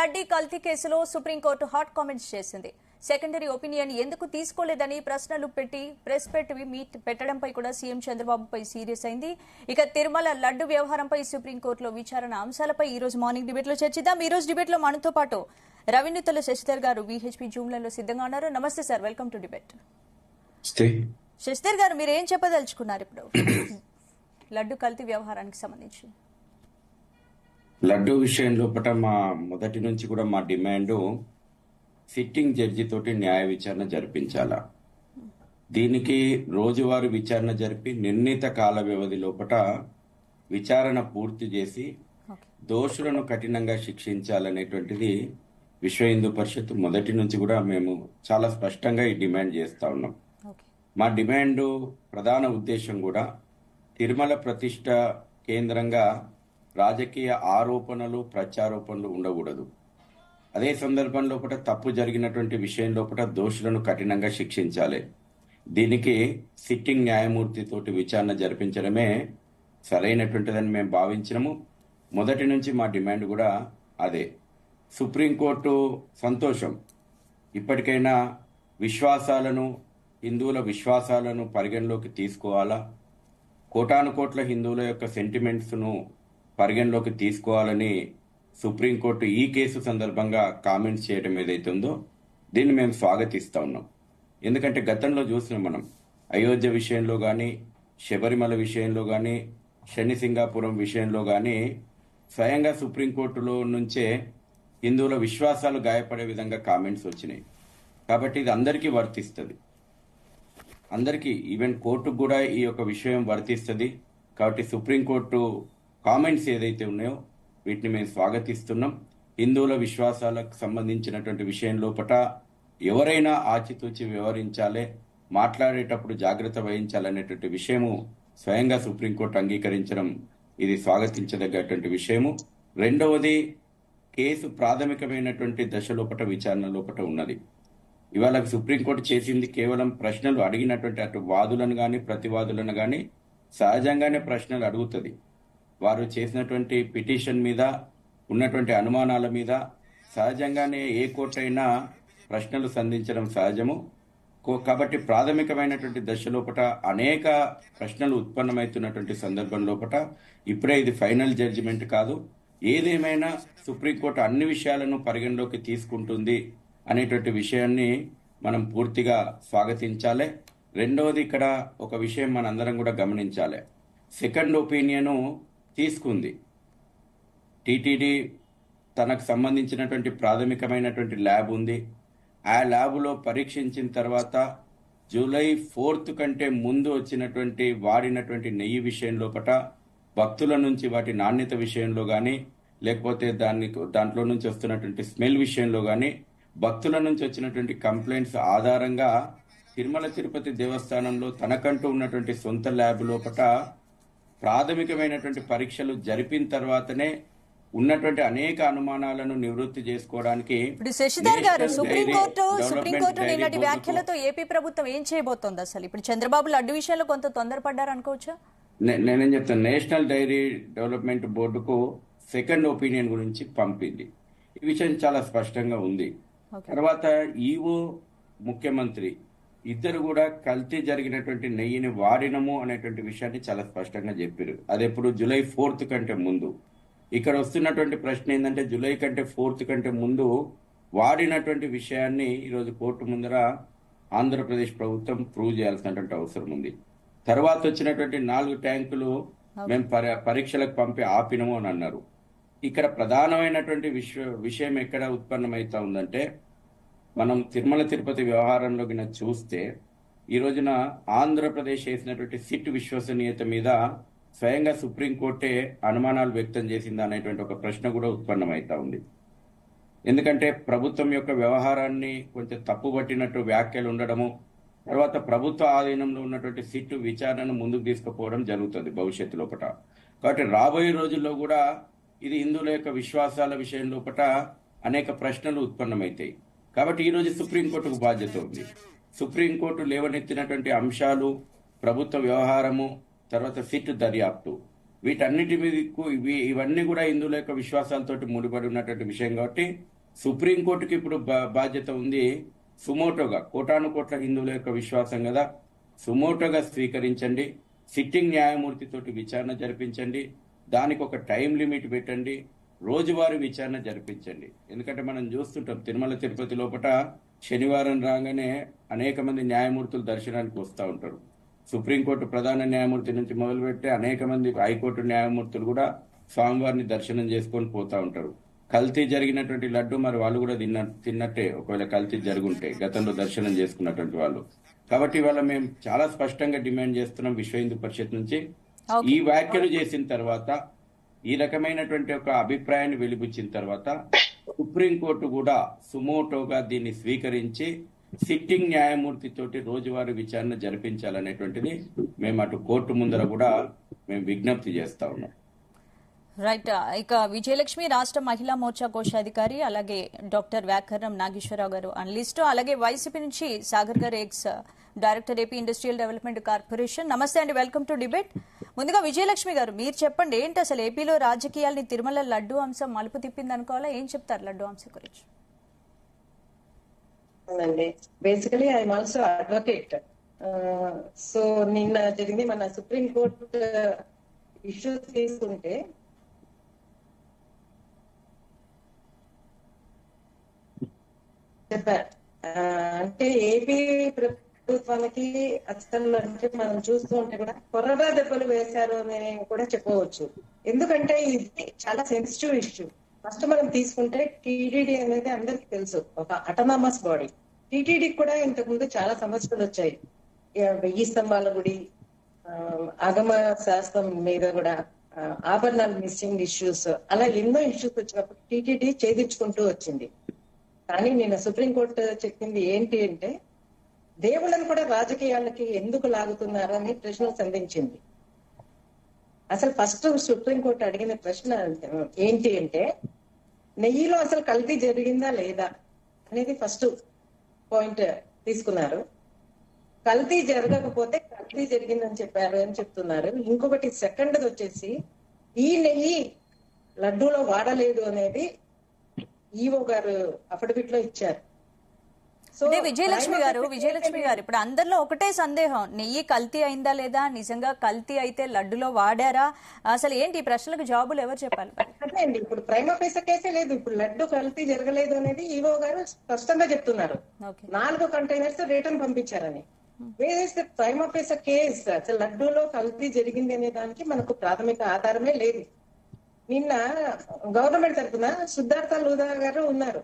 లడ్డీ కల్తీ కేసులో supreme court hot comments చేసింది. సెకండరీ ఒపీనియన్ ఎందుకు తీసుకోలేదని ప్రశ్నలు పెట్టి ప్రెస్ మీట్ పెట్టడంపై కూడా సీఎం చంద్రబాబుపై సీరియస్ అయింది. ఇక తిరుమల లడ్డు వ్యవహారంపై సుప్రీంకోర్టులో విచారణ అంశాలపై ఈ రోజు మార్నింగ్ డిబేట్ లో చర్చిద్దాం. ఈ రోజు డిబేట్ లో మనతో పాటు రవినితుల శశిధర్ గారు విహెచ్పీ జూమ్ లైన్ లో సిద్ధంగా ఉన్నారు. నమస్తే sir, welcome to debate. Shashidhar గారు, మీరు ఏం చెప్పదలుచుకున్నారు ఇప్పుడు లడ్డు కల్తీ వ్యవహారానికి సంబంధించి? లడ్డు విషయం లోపల మా మొదటి నుంచి కూడా మా డిమాండ్ సిట్టింగ్ జడ్జి తోటి న్యాయ విచారణ జరిపించాలా. దీనికి రోజువారీ విచారణ జరిపి నిర్ణీత కాల వ్యవధి లోపల విచారణ పూర్తి చేసి దోషులను కఠినంగా శిక్షించాలనేటువంటిది విశ్వ హిందూ పరిషత్ మొదటి నుంచి కూడా మేము చాలా స్పష్టంగా ఈ డిమాండ్ చేస్తా ఉన్నాం. మా డిమాండ్ ప్రధాన ఉద్దేశం కూడా తిరుమల ప్రతిష్ట కేంద్రంగా రాజకీయ ఆరోపణలు ప్రత్యారోపణలు ఉండకూడదు. అదే సందర్భం లోపల తప్పు జరిగినటువంటి విషయం లోపల దోషులను కఠినంగా శిక్షించాలి. దీనికి సిట్టింగ్ న్యాయమూర్తి తోటి విచారణ జరిపించడమే సరైనటువంటిదని మేము భావించినము. మొదటి నుంచి మా డిమాండ్ కూడా అదే. సుప్రీంకోర్టు సంతోషం, ఇప్పటికైనా విశ్వాసాలను, హిందువుల విశ్వాసాలను పరిగణలోకి తీసుకోవాలా, కోటాను కోట్ల హిందువుల యొక్క సెంటిమెంట్స్ను పరిగణలోకి తీసుకోవాలని సుప్రీంకోర్టు ఈ కేసు సందర్భంగా కామెంట్స్ చేయడం ఏదైతే ఉందో దీన్ని మేము స్వాగతిస్తా ఉన్నాం. ఎందుకంటే గతంలో చూసినాం మనం, అయోధ్య విషయంలో కానీ, శబరిమల విషయంలో కానీ, శని సింగాపురం విషయంలో కానీ స్వయంగా సుప్రీంకోర్టులో నుంచే హిందువుల విశ్వాసాలు గాయపడే విధంగా కామెంట్స్ వచ్చినాయి. కాబట్టి ఇది అందరికీ వర్తిస్తుంది, అందరికీ, ఈవెన్ కోర్టుకు కూడా ఈ యొక్క విషయం వర్తిస్తుంది. కాబట్టి సుప్రీంకోర్టు కామెంట్స్ ఏదైతే ఉన్నాయో వీటిని మేము స్వాగతిస్తున్నాం. హిందువుల విశ్వాసాలకు సంబంధించినటువంటి విషయం లోపల ఎవరైనా ఆచితూచి వ్యవహరించాలి, మాట్లాడేటప్పుడు జాగ్రత్త వహించాలనేటువంటి విషయము స్వయంగా సుప్రీంకోర్టు అంగీకరించడం ఇది స్వాగతించదగ్గటువంటి విషయము. రెండవది, కేసు ప్రాథమికమైనటువంటి దశ లోపల విచారణ లోపల ఉన్నది. ఇవాళ సుప్రీంకోర్టు చేసింది కేవలం ప్రశ్నలు అడిగినటువంటి అటు వాదులను కానీ ప్రతివాదులను కానీ సహజంగానే ప్రశ్నలు అడుగుతుంది. వారు చేసినటువంటి పిటిషన్ మీద ఉన్నటువంటి అనుమానాల మీద సహజంగానే ఏ కోర్టు అయినా ప్రశ్నలు సంధించడం సహజము. కాబట్టి ప్రాథమికమైనటువంటి దశ లోపల అనేక ప్రశ్నలు ఉత్పన్నమవుతున్నటువంటి సందర్భం లోపల ఇప్పుడే ఇది ఫైనల్ జడ్జిమెంట్ కాదు. ఏదేమైనా సుప్రీంకోర్టు అన్ని విషయాలను పరిగణలోకి తీసుకుంటుంది అనేటువంటి విషయాన్ని మనం పూర్తిగా స్వాగతించాలి. రెండవది, ఇక్కడ ఒక విషయం మనందరం కూడా గమనించాలి. సెకండ్ ఒపీనియను తీసుకుంది టీటీడీ, తనకు సంబంధించినటువంటి ప్రాథమికమైనటువంటి ల్యాబ్ ఉంది. ఆ ల్యాబ్లో పరీక్షించిన తర్వాత జూలై 4 కంటే ముందు వచ్చినటువంటి వాడినటువంటి నెయ్యి విషయం లోపల భక్తుల నుంచి వాటి నాణ్యత విషయంలో కానీ, లేకపోతే దాంట్లో నుంచి వస్తున్నటువంటి స్మెల్ విషయంలో కానీ భక్తుల నుంచి వచ్చినటువంటి కంప్లైంట్స్ ఆధారంగా తిరుమల తిరుపతి దేవస్థానంలో తనకంటూ ఉన్నటువంటి సొంత ల్యాబ్ లోపల ప్రాథమికమైనటువంటి పరీక్షలు జరిపిన తర్వాతనే ఉన్నటువంటి అనేక అనుమానాలను నివృత్తి చేసుకోవడానికి. ఇప్పుడు శశిధర్ గారు, సుప్రీంకోర్టు నిన్నటి వ్యాఖ్యలతో ఏపీ ప్రభుత్వం ఏం చేయబోతోంది? అసలు ఇప్పుడు చంద్రబాబు లడ్డు విషయంలో కొంత తొందరపడ్డారు అనుకోవచ్చా? నేనేం చెప్తాను, నేషనల్ డైరీ డెవలప్మెంట్ బోర్డుకు సెకండ్ ఒపీనియన్ గురించి పంపింది. ఈ విషయం చాలా స్పష్టంగా ఉంది. తర్వాత ఈవో, ముఖ్యమంత్రి ఇద్దరు కూడా కల్తీ జరిగినటువంటి నెయ్యిని వాడినము అనేటువంటి విషయాన్ని చాలా స్పష్టంగా చెప్పారు. అది ఎప్పుడు జూలై 4 కంటే ముందు. ఇక్కడ వస్తున్నటువంటి ప్రశ్న ఏంటంటే, జూలై కంటే 4 కంటే ముందు వాడినటువంటి విషయాన్ని ఈరోజు కోర్టు ముందర ఆంధ్రప్రదేశ్ ప్రభుత్వం ప్రూవ్ చేయాల్సినటువంటి అవసరం ఉంది. తర్వాత వచ్చినటువంటి 4 ట్యాంకులు మేము పరీక్షలకు పంపి ఆపినము అని అన్నారు. ఇక్కడ ప్రధానమైనటువంటి విషయం ఎక్కడ ఉత్పన్నమవుతా ఉందంటే, మనం తిరుమల తిరుపతి వ్యవహారంలోకి చూస్తే ఈ రోజున ఆంధ్రప్రదేశ్ వేసినటువంటి సిట్ విశ్వసనీయత మీద స్వయంగా సుప్రీంకోర్టే అనుమానాలు వ్యక్తం చేసిందా అనేటువంటి ఒక ప్రశ్న కూడా ఉత్పన్నమవుతా ఉంది. ఎందుకంటే ప్రభుత్వం యొక్క వ్యవహారాన్ని కొంచెం తప్పుబట్టినట్టు వ్యాఖ్యలు ఉండడము, తర్వాత ప్రభుత్వ ఆధీనంలో ఉన్నటువంటి సిట్ విచారణను ముందుకు తీసుకుపోవడం జరుగుతుంది భవిష్యత్తు లోపల. కాబట్టి రాబోయే రోజుల్లో కూడా ఇది హిందువుల యొక్క విశ్వాసాల విషయం లోపల అనేక ప్రశ్నలు ఉత్పన్నమవుతాయి. కాబట్టి ఈరోజు సుప్రీంకోర్టుకు బాధ్యత ఉంది. సుప్రీంకోర్టు లేవనెత్తినటువంటి అంశాలు, ప్రభుత్వ వ్యవహారము, తర్వాత సిట్ దర్యాప్తు, వీటన్నిటి మీద ఇవన్నీ కూడా హిందువుల యొక్క విశ్వాసాలతోటి ముడిపడి ఉన్నటువంటి విషయం కాబట్టి సుప్రీంకోర్టుకి ఇప్పుడు బాధ్యత ఉంది సుమోటోగా, కోటాను కోట్ల హిందువుల యొక్క విశ్వాసం కదా, సుమోటోగా స్వీకరించండి, సిట్టింగ్ న్యాయమూర్తితోటి విచారణ జరిపించండి, దానికి ఒక టైం లిమిట్ పెట్టండి, రోజువారీ విచారణ జరిపించండి. ఎందుకంటే మనం చూస్తుంటాం తిరుమల తిరుపతి లోపల శనివారం రాగానే అనేక మంది న్యాయమూర్తులు దర్శనానికి వస్తూ ఉంటారు. సుప్రీంకోర్టు ప్రధాన న్యాయమూర్తి నుంచి మొదలుపెట్టి అనేక మంది హైకోర్టు న్యాయమూర్తులు కూడా స్వామివారిని దర్శనం చేసుకొని పోతా ఉంటారు. కల్తీ జరిగినటువంటి లడ్డు మరి వాళ్ళు కూడా తిన్నట్టే, ఒకవేళ కల్తీ జరుగుంటే గతంలో దర్శనం చేసుకున్నటువంటి వాళ్ళు. కాబట్టి ఇవాళ మేము చాలా స్పష్టంగా డిమాండ్ చేస్తున్నాం విశ్వ హిందూ పరిషత్ నుంచి, ఈ వ్యాఖ్యలు చేసిన తర్వాత, ఈ రకమైనటువంటి ఒక అభిప్రాయాన్ని వెలిబుచ్చిన తర్వాత సుప్రీంకోర్టు కూడా సుమోటోగా దీన్ని స్వీకరించి సిట్టింగ్ న్యాయమూర్తి తోటి రోజువారీ విచారణ జరిపించాలనేటువంటిది మేము అటు కోర్టు ముందర కూడా మేము విజ్ఞప్తి చేస్తా ఉన్నాం. రైట్. ఇక విజయలక్ష్మి రాష్ట్ర మహిళా మోర్చా కోశాధికారి, అలాగే డాక్టర్ వ్యాకరణం నాగేశ్వరరావు గారు అనలిస్టు, అలాగే వైసీపీ నుంచి సాగర్ గారు X director AP industrial development corporation. నమస్తే అండి, వెల్కమ్ టు డిబేట్. ముందుగా విజయలక్ష్మి గారు మీరు చెప్పండి, ఏంటి అసలు ఏపీలో రాజకీయాల్ని తిరుమల లడ్డు అంశం మలుపు తిప్పింది అనుకోవాలా? ఏం చెప్తారు లడ్డు అంశం గురించి? Basically I'm also advocate. So నిన్న జరిగింది మన సుప్రీం కోర్టు ఇష్యూ తీసుకుంటే చెప్పారు, అంటే ఏపీ ప్రభుత్వానికి అసలు అంటే మనం చూస్తూ ఉంటే కూడా కొరడా దెబ్బలు వేశారు అని కూడా చెప్పవచ్చు. ఎందుకంటే ఇది చాలా సెన్సిటివ్ ఇష్యూ. ఫస్ట్ మనం తీసుకుంటే టీటీడీ అనేది అందరికి తెలుసు, ఒక అటానమస్ బాడీ. టీటీడీకి కూడా ఇంతకు ముందు చాలా సమస్యలు వచ్చాయి. వెయ్యి స్తంభాల గుడి, ఆగమ శాస్త్రం మీద కూడా, ఆభరణాలు మిస్సింగ్ ఇష్యూస్, అలా ఎన్నో ఇష్యూస్ వచ్చినప్పుడు టీటీడీ ఛేదించుకుంటూ వచ్చింది. కానీ నిన్న సుప్రీంకోర్టు చెప్పింది ఏంటి అంటే, దేవుళ్ళని కూడా రాజకీయాలకి ఎందుకు లాగుతున్నారని ప్రశ్న సంధించింది. అసలు ఫస్ట్ సుప్రీంకోర్టు అడిగిన ప్రశ్న ఏంటి అంటే, నెయ్యిలో అసలు కల్తీ జరిగిందా లేదా అనేది ఫస్ట్ పాయింట్ తీసుకున్నారు. కల్తీ జరగకపోతే కల్తీ జరిగిందని చెప్పారు అని చెప్తున్నారు. ఇంకొకటి సెకండ్ వచ్చేసి ఈ నెయ్యి లడ్డూలో వాడలేదు అనేది ఈవో గారు అఫిడవిట్ లో ఇచ్చారు. విజయలక్ష్మి గారు ఇప్పుడు అందరిలో ఒకటే సందేహం, నెయ్యి కల్తీ అయిందా లేదా, నిజంగా కల్తీ అయితే లడ్డులో వాడారా, అసలు ఏంటి ఈ ప్రశ్నలకు జవాబులు ఎవరు చెప్పాలి? అదే అండి, ఇప్పుడు ప్రైమా ఫేసా కేసే లేదు, ఇప్పుడు లడ్డు కల్తీ జరగలేదు అనేది ఈవో గారు స్పష్టంగా చెప్తున్నారు. 4 కంటైనర్స్ రిటర్న్ పంపించారని. వేరేస్తే ప్రైమా ఫేసా కేస్ అసలు లడ్డూలో కల్తీ జరిగింది అనే దానికి మనకు ప్రాథమిక ఆధారమే లేదు. నిన్న గవర్నమెంట్ తరఫున సిద్ధార్థ లూథా గారు ఉన్నారు.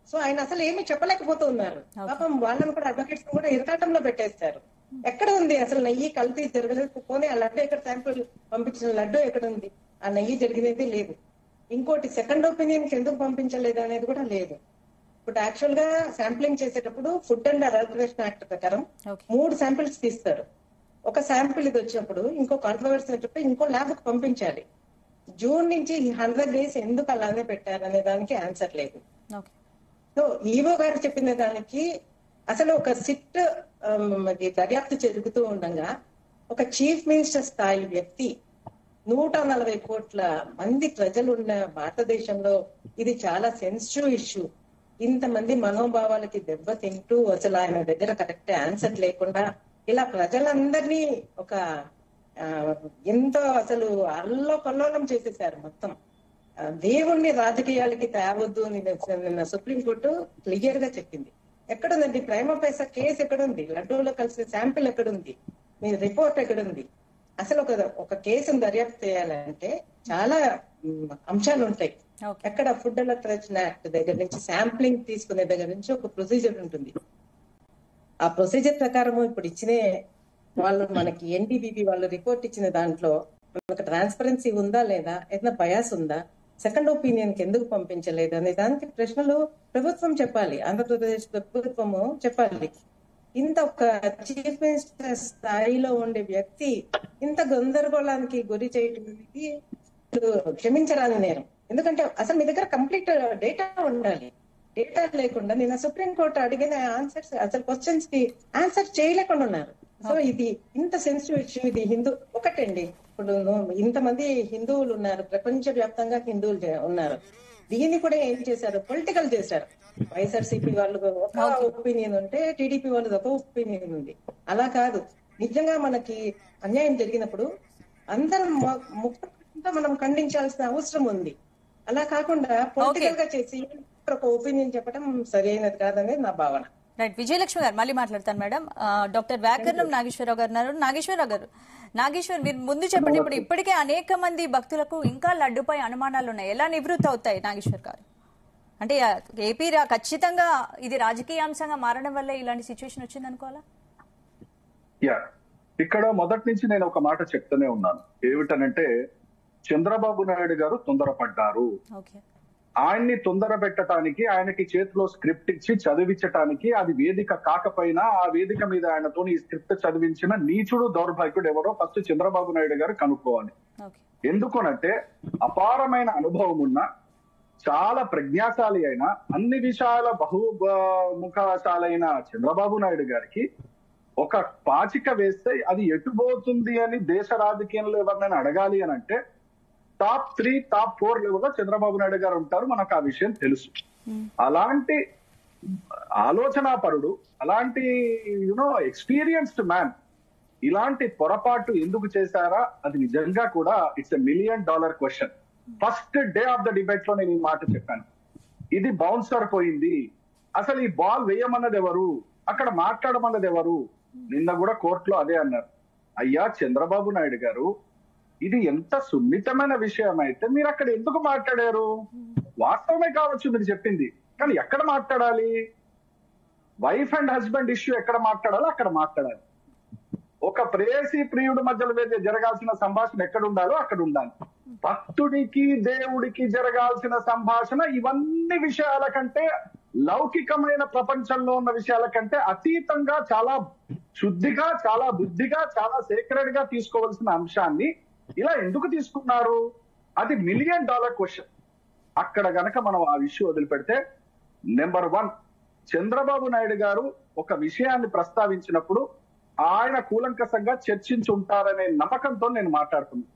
సో ఆయన అసలు ఏమీ చెప్పలేకపోతూ ఉన్నారు. పాపం వాళ్ళని కూడా అడ్వకేట్స్ కూడా ఇరకాటంలో పెట్టేస్తారు. ఎక్కడ ఉంది అసలు నెయ్యి కల్తీ జరగలేదు, పోనీ ఆ లడ్డు ఎక్కడ శాంపుల్ పంపించిన లడ్డు ఎక్కడ ఉంది, ఆ నెయ్యి జరిగినది లేదు. ఇంకోటి సెకండ్ ఒపీనియన్ కి ఎందుకు పంపించలేదు అనేది కూడా లేదు. ఇప్పుడు యాక్చువల్ గా శాంప్లింగ్ చేసేటప్పుడు ఫుడ్ అండ్ అడ్మినిస్ట్రేషన్ యాక్ట్ ప్రకారం 3 శాంపిల్స్ తీస్తారు. ఒక శాంపిల్ ఇది వచ్చినప్పుడు ఇంకో కాంట్రవర్సీ వచ్చేటప్పుడు ఇంకో ల్యాబ్ కు పంపించాలి. జూన్ నుంచి 100 డేస్ ఎందుకు అలానే పెట్టారు అనే దానికి ఆన్సర్ లేదు. సో ఈవో గారు చెప్పిన దానికి అసలు ఒక సిట్ దర్యాప్తు జరుగుతూ ఉండగా ఒక చీఫ్ మినిస్టర్ స్థాయి వ్యక్తి 140 కోట్ల మంది ప్రజలు ఉన్న భారతదేశంలో ఇది చాలా సెన్సిటివ్ ఇష్యూ, ఇంతమంది మనోభావాలకి దెబ్బ తింటూ అసలు ఆయన దగ్గర కరెక్ట్ ఆన్సర్ లేకుండా ఇలా ప్రజలందరినీ ఒక ఎంతో అసలు అల్లోకల్లోలం చేసేసారు మొత్తం. దేవుణ్ణి రాజకీయాలకి తేవద్దు అని నిన్న సుప్రీంకోర్టు క్లియర్ గా చెప్పింది. ఎక్కడుందండి ప్రైమా ఫేసా కేసు? ఎక్కడుంది? లడ్డూలో కలిసిన శాంపిల్ ఎక్కడుంది? మీ రిపోర్ట్ ఎక్కడుంది? అసలు ఒక కేసును దర్యాప్తు చేయాలంటే చాలా అంశాలు ఉంటాయి. ఎక్కడ ఫుడ్ అండ్ అడ్మినిస్ట్రేషన్ యాక్ట్ దగ్గర నుంచి శాంప్లింగ్ తీసుకునే దగ్గర నుంచి ఒక ప్రొసీజర్ ఉంటుంది. ఆ ప్రొసీజర్ ప్రకారం ఇప్పుడు ఇచ్చిన వాళ్ళు మనకి ఎన్డీబీబీ వాళ్ళు రిపోర్ట్ ఇచ్చిన దాంట్లో మనకు ట్రాన్స్పరెన్సీ ఉందా లేదా, ఏదైనా బయాస్ ఉందా, సెకండ్ ఒపీనియన్ కి ఎందుకు పంపించలేదు అనే దానికి ప్రశ్నలు ప్రభుత్వం చెప్పాలి, ఆంధ్రప్రదేశ్ ప్రభుత్వము చెప్పాలి. ఇంత ఒక చీఫ్ మినిస్టర్ స్థాయిలో ఉండే వ్యక్తి ఇంత గందరగోళానికి గురి చేయడం క్షమించరాని నేరం. ఎందుకంటే అసలు మీ దగ్గర కంప్లీట్ డేటా ఉండాలి. డేటా లేకుండా నిన్న సుప్రీంకోర్టు అడిగిన ఆన్సర్స్ అసలు క్వశ్చన్స్ కి ఆన్సర్ చేయలేకుండా ఉన్నారు. సో ఇది ఇంత సెన్సిటివ్ ఇష్యూ. ఇది హిందూ ఒకటండి, ఇప్పుడు ఇంతమంది హిందువులు ఉన్నారు, ప్రపంచ వ్యాప్తంగా హిందువులు ఉన్నారు. దీన్ని కూడా ఏం చేశారు, పొలిటికల్ చేశారు. వైఎస్ఆర్సీపీ వాళ్ళు ఒక ఒపీనియన్ ఉంటే టీడీపీ వాళ్ళది ఒక ఒపీనియన్ ఉంది. అలా కాదు, నిజంగా మనకి అన్యాయం జరిగినప్పుడు అందరం ముఖ్యంగా మనం ఖండించాల్సిన అవసరం ఉంది. అలా కాకుండా పొలిటికల్ గా చేసి ఒక ఒపీనియన్ చెప్పడం సరైనది కాదనేది నా భావన. రైట్, విజయలక్ష్మి గారు మళ్ళీ మాట్లాడతాను మేడం. డాక్టర్ వ్యాకరణం నాగేశ్వరరావు గారు ఉన్నారు. నాగేశ్వరరావు గారు, నాగేశ్వర్ మీరు ముందు చెప్పండి. ఇప్పుడు ఇప్పటికే అనేక మంది భక్తులకు ఇంకా లడ్డుపై అనుమానాలు ఉన్నాయి, ఎలా నివృత్తి అవుతాయి నాగేశ్వర్ గారు? అంటే ఏపీ ఖచ్చితంగా ఇది రాజకీయ అంశంగా మారడం వల్ల ఇలాంటి సిచ్యువేషన్ వచ్చింది అనుకోవాలా? ఇక్కడ మొదటి నుంచి నేను ఒక మాట చెప్తూనే ఉన్నాను, ఏమిటనంటే చంద్రబాబు నాయుడు గారు తొందరపడ్డారు. ఆయన్ని తొందర పెట్టడానికి, ఆయనకి చేతిలో స్క్రిప్ట్ ఇచ్చి చదివించటానికి, అది వేదిక కాకపోయినా ఆ వేదిక మీద ఆయనతో ఈ స్క్రిప్ట్ చదివించిన నీచుడు దౌర్భాగ్యుడు ఎవరో ఫస్ట్ చంద్రబాబు నాయుడు గారు కనుక్కోవాలి. ఎందుకనంటే అపారమైన అనుభవం ఉన్న, చాలా ప్రజ్ఞాశాలి అయిన, అన్ని విషయాల బహుముఖశాలైన చంద్రబాబు నాయుడు గారికి ఒక పాచిక వేస్తే అది ఎటుపోతుంది అని దేశ రాజకీయంలో ఎవరినైనా అడగాలి అని అంటే టాప్ 3, టాప్ 4 లెవెల్ లో చంద్రబాబు నాయుడు గారు ఉంటారు. మనకు ఆ విషయం తెలుసు. అలాంటి ఆలోచనాపరుడు, అలాంటి ఎక్స్పీరియన్స్డ్ మ్యాన్ ఇలాంటి పొరపాటు ఎందుకు చేశారా, అది నిజంగా కూడా it's $1 million question. First day of the debate లో నేను ఈ మాట చెప్పాను, ఇది బౌన్సర్ పోయింది, అసలు ఈ బాల్ వేయమన్నది ఎవరు, అక్కడ మాట్లాడమన్నది ఎవరు? నిన్న కూడా కోర్టులో అదే అన్నారు. అయ్యా చంద్రబాబు నాయుడు గారు, ఇది ఎంత సున్నితమైన విషయం అయితే మీరు అక్కడ ఎందుకు మాట్లాడారు? వాస్తవమే కావచ్చు మీరు చెప్పింది, కానీ ఎక్కడ మాట్లాడాలి? వైఫ్ అండ్ హస్బెండ్ ఇష్యూ ఎక్కడ మాట్లాడాలో అక్కడ మాట్లాడాలి. ఒక ప్రేయసి ప్రియుడి మధ్యలో జరగాల్సిన సంభాషణ ఎక్కడ ఉండాలో అక్కడ ఉండాలి. భక్తుడికి దేవుడికి జరగాల్సిన సంభాషణ ఇవన్నీ విషయాల కంటే, లౌకికమైన ప్రపంచంలో ఉన్న విషయాల కంటే అతీతంగా, చాలా శుద్ధిగా, చాలా బుద్ధిగా, చాలా సేక్రెడ్ గా తీసుకోవాల్సిన అంశాన్ని ఇలా ఎందుకు తీసుకున్నారు? అది $1 million క్వశ్చన్. అక్కడ గనక మనం ఆ విషయం వదిలిపెడితే, నెంబర్ 1 చంద్రబాబు నాయుడు గారు ఒక విషయాన్ని ప్రస్తావించినప్పుడు ఆయన కూలంకషంగా చర్చించి ఉంటారనే నమ్మకంతో నేను మాట్లాడుతున్నాను.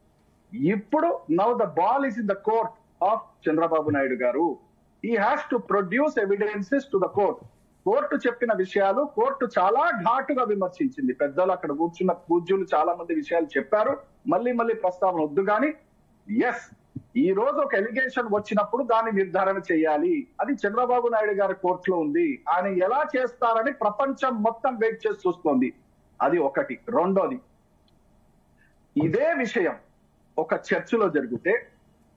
ఇప్పుడు now the ball is in the court of Chandrababu Naidu గారు. He has to produce evidences to the court. Court చెప్పిన విషయాలు కోర్టు చాలా ఘాటుగా విమర్శించింది. పెద్దలు అక్కడ కూర్చున్న పూజ్యులు చాలా మంది విషయాలు చెప్పారు, మళ్ళీ ప్రస్తావన వద్దు. కానీ ఎస్, ఈ రోజు ఒక ఎలిగేషన్ వచ్చినప్పుడు దాన్ని నిర్ధారణ చేయాలి. అది చంద్రబాబు నాయుడు గారి కోర్టులో ఉంది. ఆయన ఎలా చేస్తారని ప్రపంచం మొత్తం వెయిట్ చేసి చూస్తోంది. అది ఒకటి. రెండోది, ఇదే విషయం ఒక చర్చిలో జరిగితే,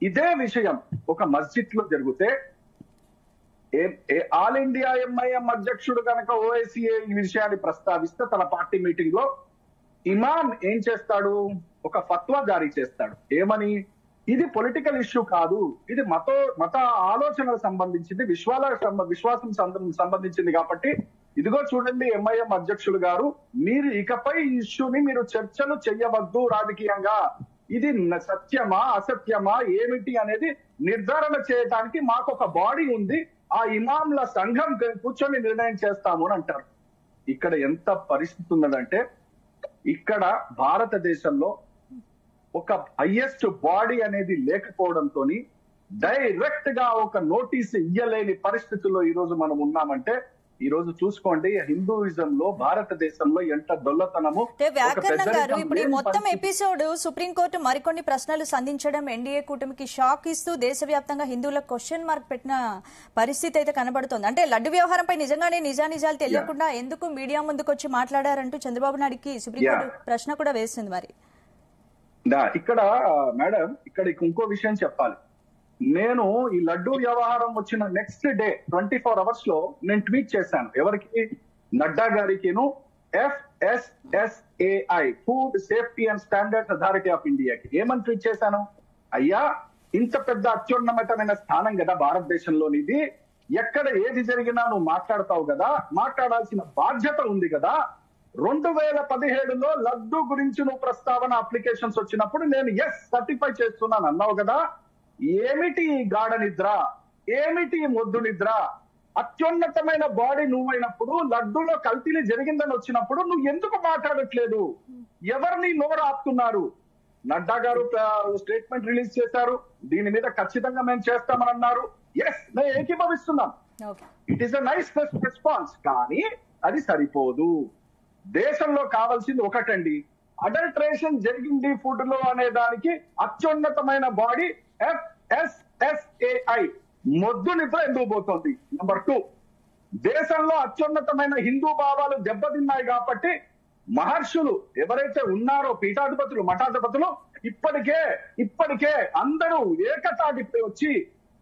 ఇదే విషయం ఒక మస్జిద్ లో జరిగితే, ఆల్ ఇండియా ఎంఐఎం అధ్యక్షుడు కనుక ఓఐసీఏ ఈ విషయాన్ని ప్రస్తావిస్తే తన పార్టీ మీటింగ్ లో ఇమాం ఏం చేస్తాడు? ఒక ఫత్వా జారీ చేస్తాడు. ఏమని? ఇది పొలిటికల్ ఇష్యూ కాదు, ఇది మత ఆలోచనలకు సంబంధించింది, విశ్వాసం సంబంధించింది. కాబట్టి ఇదిగో చూడండి ఎంఐఎం అధ్యక్షులు గారు, మీరు ఇకపై ఈ ఇష్యూని మీరు చర్చలు చెయ్యవద్దు రాజకీయంగా. ఇది సత్యమా అసత్యమా ఏమిటి అనేది నిర్ధారణ చేయడానికి మాకు ఒక బాడీ ఉంది, ఆ ఇమాంల సంఘం కూర్చొని నిర్ణయం చేస్తాము అని అంటారు. ఇక్కడ ఎంత పరిస్థితి ఉన్నదంటే, ఇక్కడ భారతదేశంలో ఒక హైయెస్ట్ బాడీ అనేది లేకపోవడంతో డైరెక్ట్ గా ఒక నోటీస్ ఇయ్యలేని పరిస్థితుల్లో ఈ రోజు మనం ఉన్నామంటే, ఈ రోజు చూసుకోండి హిందూయిజం లో భారతదేశంలో ఎంత దొల్లతనము. వ్యాకరణం గారు, ఇప్పుడు ఈ మొత్తం ఎపిసోడ్ సుప్రీంకోర్టు మరికొన్ని ప్రశ్నలు సంధించడం, ఎన్డీఏ కూటమికి షాక్ ఇస్తూ దేశవ్యాప్తంగా హిందువులకు క్వశ్చన్ మార్క్ పెట్టిన పరిస్థితి అయితే కనబడుతోంది. అంటే లడ్డు వ్యవహారంపై నిజంగానే నిజానిజాలు తెలియకుండా ఎందుకు మీడియా ముందుకు వచ్చి మాట్లాడారంటూ చంద్రబాబు నాయుడుకి సుప్రీంకోర్టు ప్రశ్న కూడా వేసింది. మరి ఇక్కడ మేడం, ఇక్కడ ఇంకో విషయం చెప్పాలి. నేను ఈ లడ్డూ వ్యవహారం వచ్చిన నెక్స్ట్ డే 24 hours లో నేను ట్వీట్ చేశాను. ఎవరికి? నడ్డా గారికిను FSSAI, food safety and standards authority of ఇండియాకి ఏమని ట్వీట్ చేశాను? అయ్యా, ఇంత పెద్ద అత్యున్నతమైన స్థానం కదా భారతదేశంలోనిది, ఎక్కడ ఏది జరిగినా నువ్వు మాట్లాడతావు కదా, మాట్లాడాల్సిన బాధ్యత ఉంది కదా. 2017లో లడ్డూ గురించి నువ్వు ప్రస్తావన అప్లికేషన్స్ వచ్చినప్పుడు నేను సర్టిఫై చేస్తున్నాను అన్నావు కదా. ఏమిటి ఈ గాఢ నిద్ర, ఏమిటి ఈ మొద్దు నిద్ర? అత్యున్నతమైన బాడీ నువ్వైనప్పుడు, లడ్డూలో కల్తీలు జరిగిందని వచ్చినప్పుడు నువ్వు ఎందుకు మాట్లాడట్లేదు? ఎవరిని నోరు ఆపుతున్నారు? నడ్డా గారు స్టేట్మెంట్ రిలీజ్ చేశారు, దీని మీద ఖచ్చితంగా మేము చేస్తామని అన్నారు. ఎస్, నేను ఏకీభవిస్తున్నాను. It is a nice response, కానీ అది సరిపోదు. దేశంలో కావాల్సింది ఒకటండి, అడల్ట్రేషన్ జరిగింది ఫుడ్ లో అనే దానికి అత్యున్నతమైన బాడీ FSSAI మొద్దు నిద్ర ఎందుకు పోతుంది? నెంబర్ 2, దేశంలో అత్యున్నతమైన హిందూ భావాలు దెబ్బతిన్నాయి కాబట్టి మహర్షులు ఎవరైతే ఉన్నారో పీఠాధిపతులు, మఠాధిపతులు ఇప్పటికే అందరూ ఏకతాటిపై వచ్చి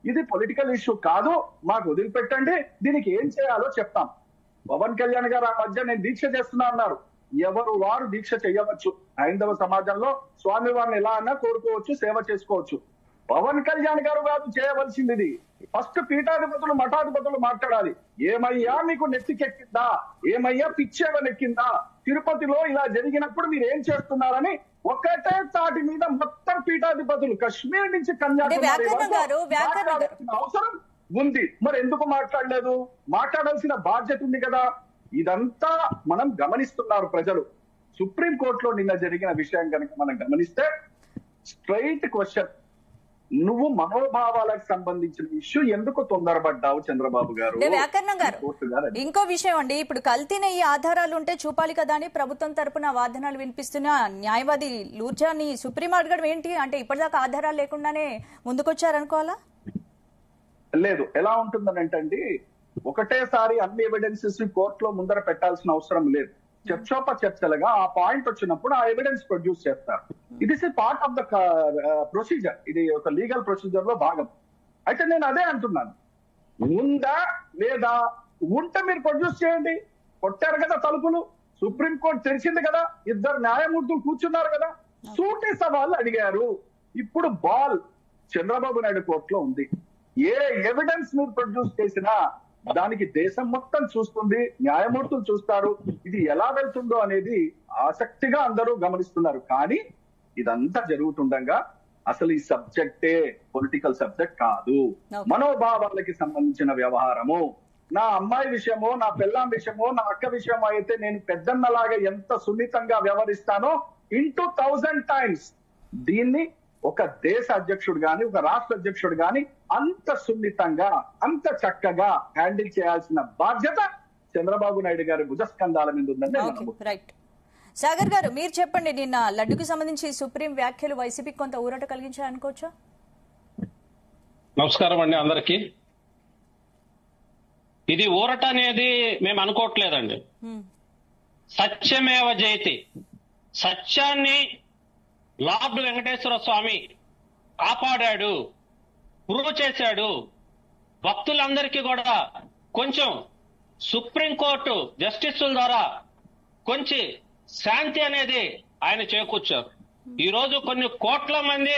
ఇది పొలిటికల్ ఇష్యూ కాదు, మాకు వదిలిపెట్టండి, దీనికి ఏం చేయాలో చెప్తాం. పవన్ కళ్యాణ్ గారు ఆ మధ్య నేను దీక్ష చేస్తున్నా అన్నారు. ఎవరు వారు దీక్ష చేయవచ్చు. హైందవ సమాజంలో స్వామి వారిని ఎలా అన్నా కోరుకోవచ్చు, సేవ చేసుకోవచ్చు. పవన్ కళ్యాణ్ గారు కాదు చేయవలసింది. ఫస్ట్ పీఠాధిపతులు, మఠాధిపతులు మాట్లాడాలి. ఏమయ్యా మీకు నెత్తికెక్కిందా? ఏమయ్యా పిచ్చేవనెక్కిందా? తిరుపతిలో ఇలా జరిగినప్పుడు మీరు ఏం చేస్తున్నారని ఒకటే తాటి మీద మొత్తం పీఠాధిపతులు కశ్మీర్ నుంచి కన్యాకుమారి అవసరం ఉంది. మరి ఎందుకు మాట్లాడలేదు? మాట్లాడాల్సిన బాధ్యత ఉంది కదా. ఇదంతా మనం గమనిస్తున్నారు ప్రజలు. సుప్రీంకోర్టులో నిన్న జరిగిన విషయం కనుక మనం గమనిస్తే స్ట్రైట్ క్వశ్చన్, నువ్వు మనోభావాలకు సంబంధించిన ఇష్యూ ఎందుకు తొందరపడ్డావు చంద్రబాబు గారు? ఇంకో విషయం అండి, ఇప్పుడు కల్తీన ఈ ఆధారాలు ఉంటే చూపాలి కదా అని ప్రభుత్వం తరపున వాదనలు వినిపిస్తున్న న్యాయవాది లూర్జాని సుప్రీం అడగడం ఏంటి? అంటే ఇప్పటిదాకా ఆధారాలు లేకుండానే ముందుకొచ్చారనుకోవాలా? లేదు, ఎలా ఉంటుందనంటండి, ఒకటేసారి అన్ని ఎవిడెన్సెస్ కోర్టులో ముందర పెట్టాల్సిన అవసరం లేదు. చర్చలుగా ఆ పాయింట్ వచ్చినప్పుడు ఆ ఎవిడెన్స్ ప్రొడ్యూస్ చేస్తారు. It is a part of the procedure. ఇది ఒక లీగల్ ప్రొసీజర్ లో భాగం. అయితే నేను అదే అంటున్నాను, ఉందా లేదా? ఉంటే మీరు ప్రొడ్యూస్ చేయండి. కొట్టారు కదా తలుపులు, సుప్రీంకోర్టు తెరిచింది కదా, 2 న్యాయమూర్తులు కూర్చున్నారు కదా, సూటి సవాళ్ళు అడిగారు. ఇప్పుడు బాల్ చంద్రబాబు నాయుడు కోర్టులో ఉంది. ఏ ఎవిడెన్స్ మీరు ప్రొడ్యూస్ చేసినా దానికి దేశం మొత్తం చూస్తుంది, న్యాయమూర్తులు చూస్తారు. ఇది ఎలా వెళ్తుందో అనేది ఆసక్తిగా అందరూ గమనిస్తున్నారు. కానీ ఇదంతా జరుగుతుండగా అసలు ఈ సబ్జెక్టే పొలిటికల్ సబ్జెక్ట్ కాదు, మనోభావాలకి సంబంధించిన వ్యవహారము. నా అమ్మాయి విషయమో, నా పెళ్ళాం విషయమో, నా అక్క విషయమో అయితే నేను పెద్దన్నలాగా ఎంత సున్నితంగా వ్యవహరిస్తానో ఇంటూ 1000 టైమ్స్ దీన్ని ఒక దేశ అధ్యక్షుడు గాని, ఒక రాష్ట్ర అధ్యక్షుడు గాని అంత సున్నితంగా, అంత చక్కగా హ్యాండిల్ చేయాల్సిన బాధ్యత చంద్రబాబు నాయుడు గారి భుజస్కంధాల మీద ఉందని. రైట్. సాగర్ గారు, మీరు చెప్పండి, నిన్న లడ్డుకు సంబంధించి సుప్రీం వ్యాఖ్యలు వైసీపీకి కొంత ఊరట కలిగించాయనుకోవచ్చా? నమస్కారం అండి అందరికి. ఇది ఊరట అనేది మేము అనుకోవట్లేదండి. సత్యమేవ జయతి, సత్యాన్ని లార్డ్ వెంకటేశ్వర స్వామి కాపాడాడు, ప్రూవ్ చేశాడు. భక్తులందరికీ కూడా కొంచెం సుప్రీంకోర్టు జస్టిస్ల ద్వారా కొంచెం శాంతి అనేది ఆయన చేకూర్చారు. ఈ రోజు కొన్ని కోట్ల మంది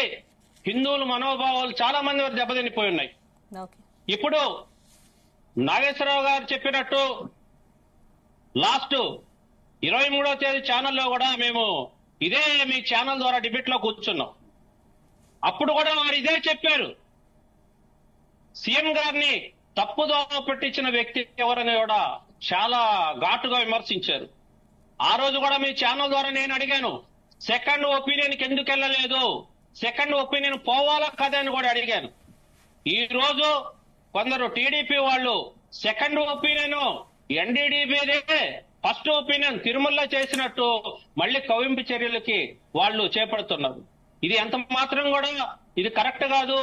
హిందువుల మనోభావాలు చాలా మంది వరకు దెబ్బతినిపోయి ఉన్నాయి. ఇప్పుడు నాగేశ్వరరావు గారు చెప్పినట్టు లాస్ట్ 23వ తేదీ ఛానల్లో కూడా మేము ఇదే మీ ఛానల్ ద్వారా డిబేట్ లో కూర్చున్నాం. అప్పుడు కూడా వారు ఇదే చెప్పారు, సీఎం గారిని తప్పుదోవ పెట్టించిన వ్యక్తి ఎవరని కూడా చాలా ఘాటుగా విమర్శించారు. ఆ రోజు కూడా మీ ఛానల్ ద్వారా నేను అడిగాను, సెకండ్ ఒపీనియన్ కి ఎందుకు వెళ్ళలేదు, సెకండ్ ఒపీనియన్ పోవాలా కదా అని కూడా అడిగాను. ఈ రోజు కొందరు టీడీపీ వాళ్ళు సెకండ్ ఒపీనియన్ ఎన్డీడీపీదే ఫస్ట్ ఒపీనియన్ తిరుమలలో చేసినట్టు మళ్ళీ కవింపు చర్యలకి వాళ్ళు చేపడుతున్నారు. ఇది ఎంత మాత్రం కూడా ఇది కరెక్ట్ కాదు.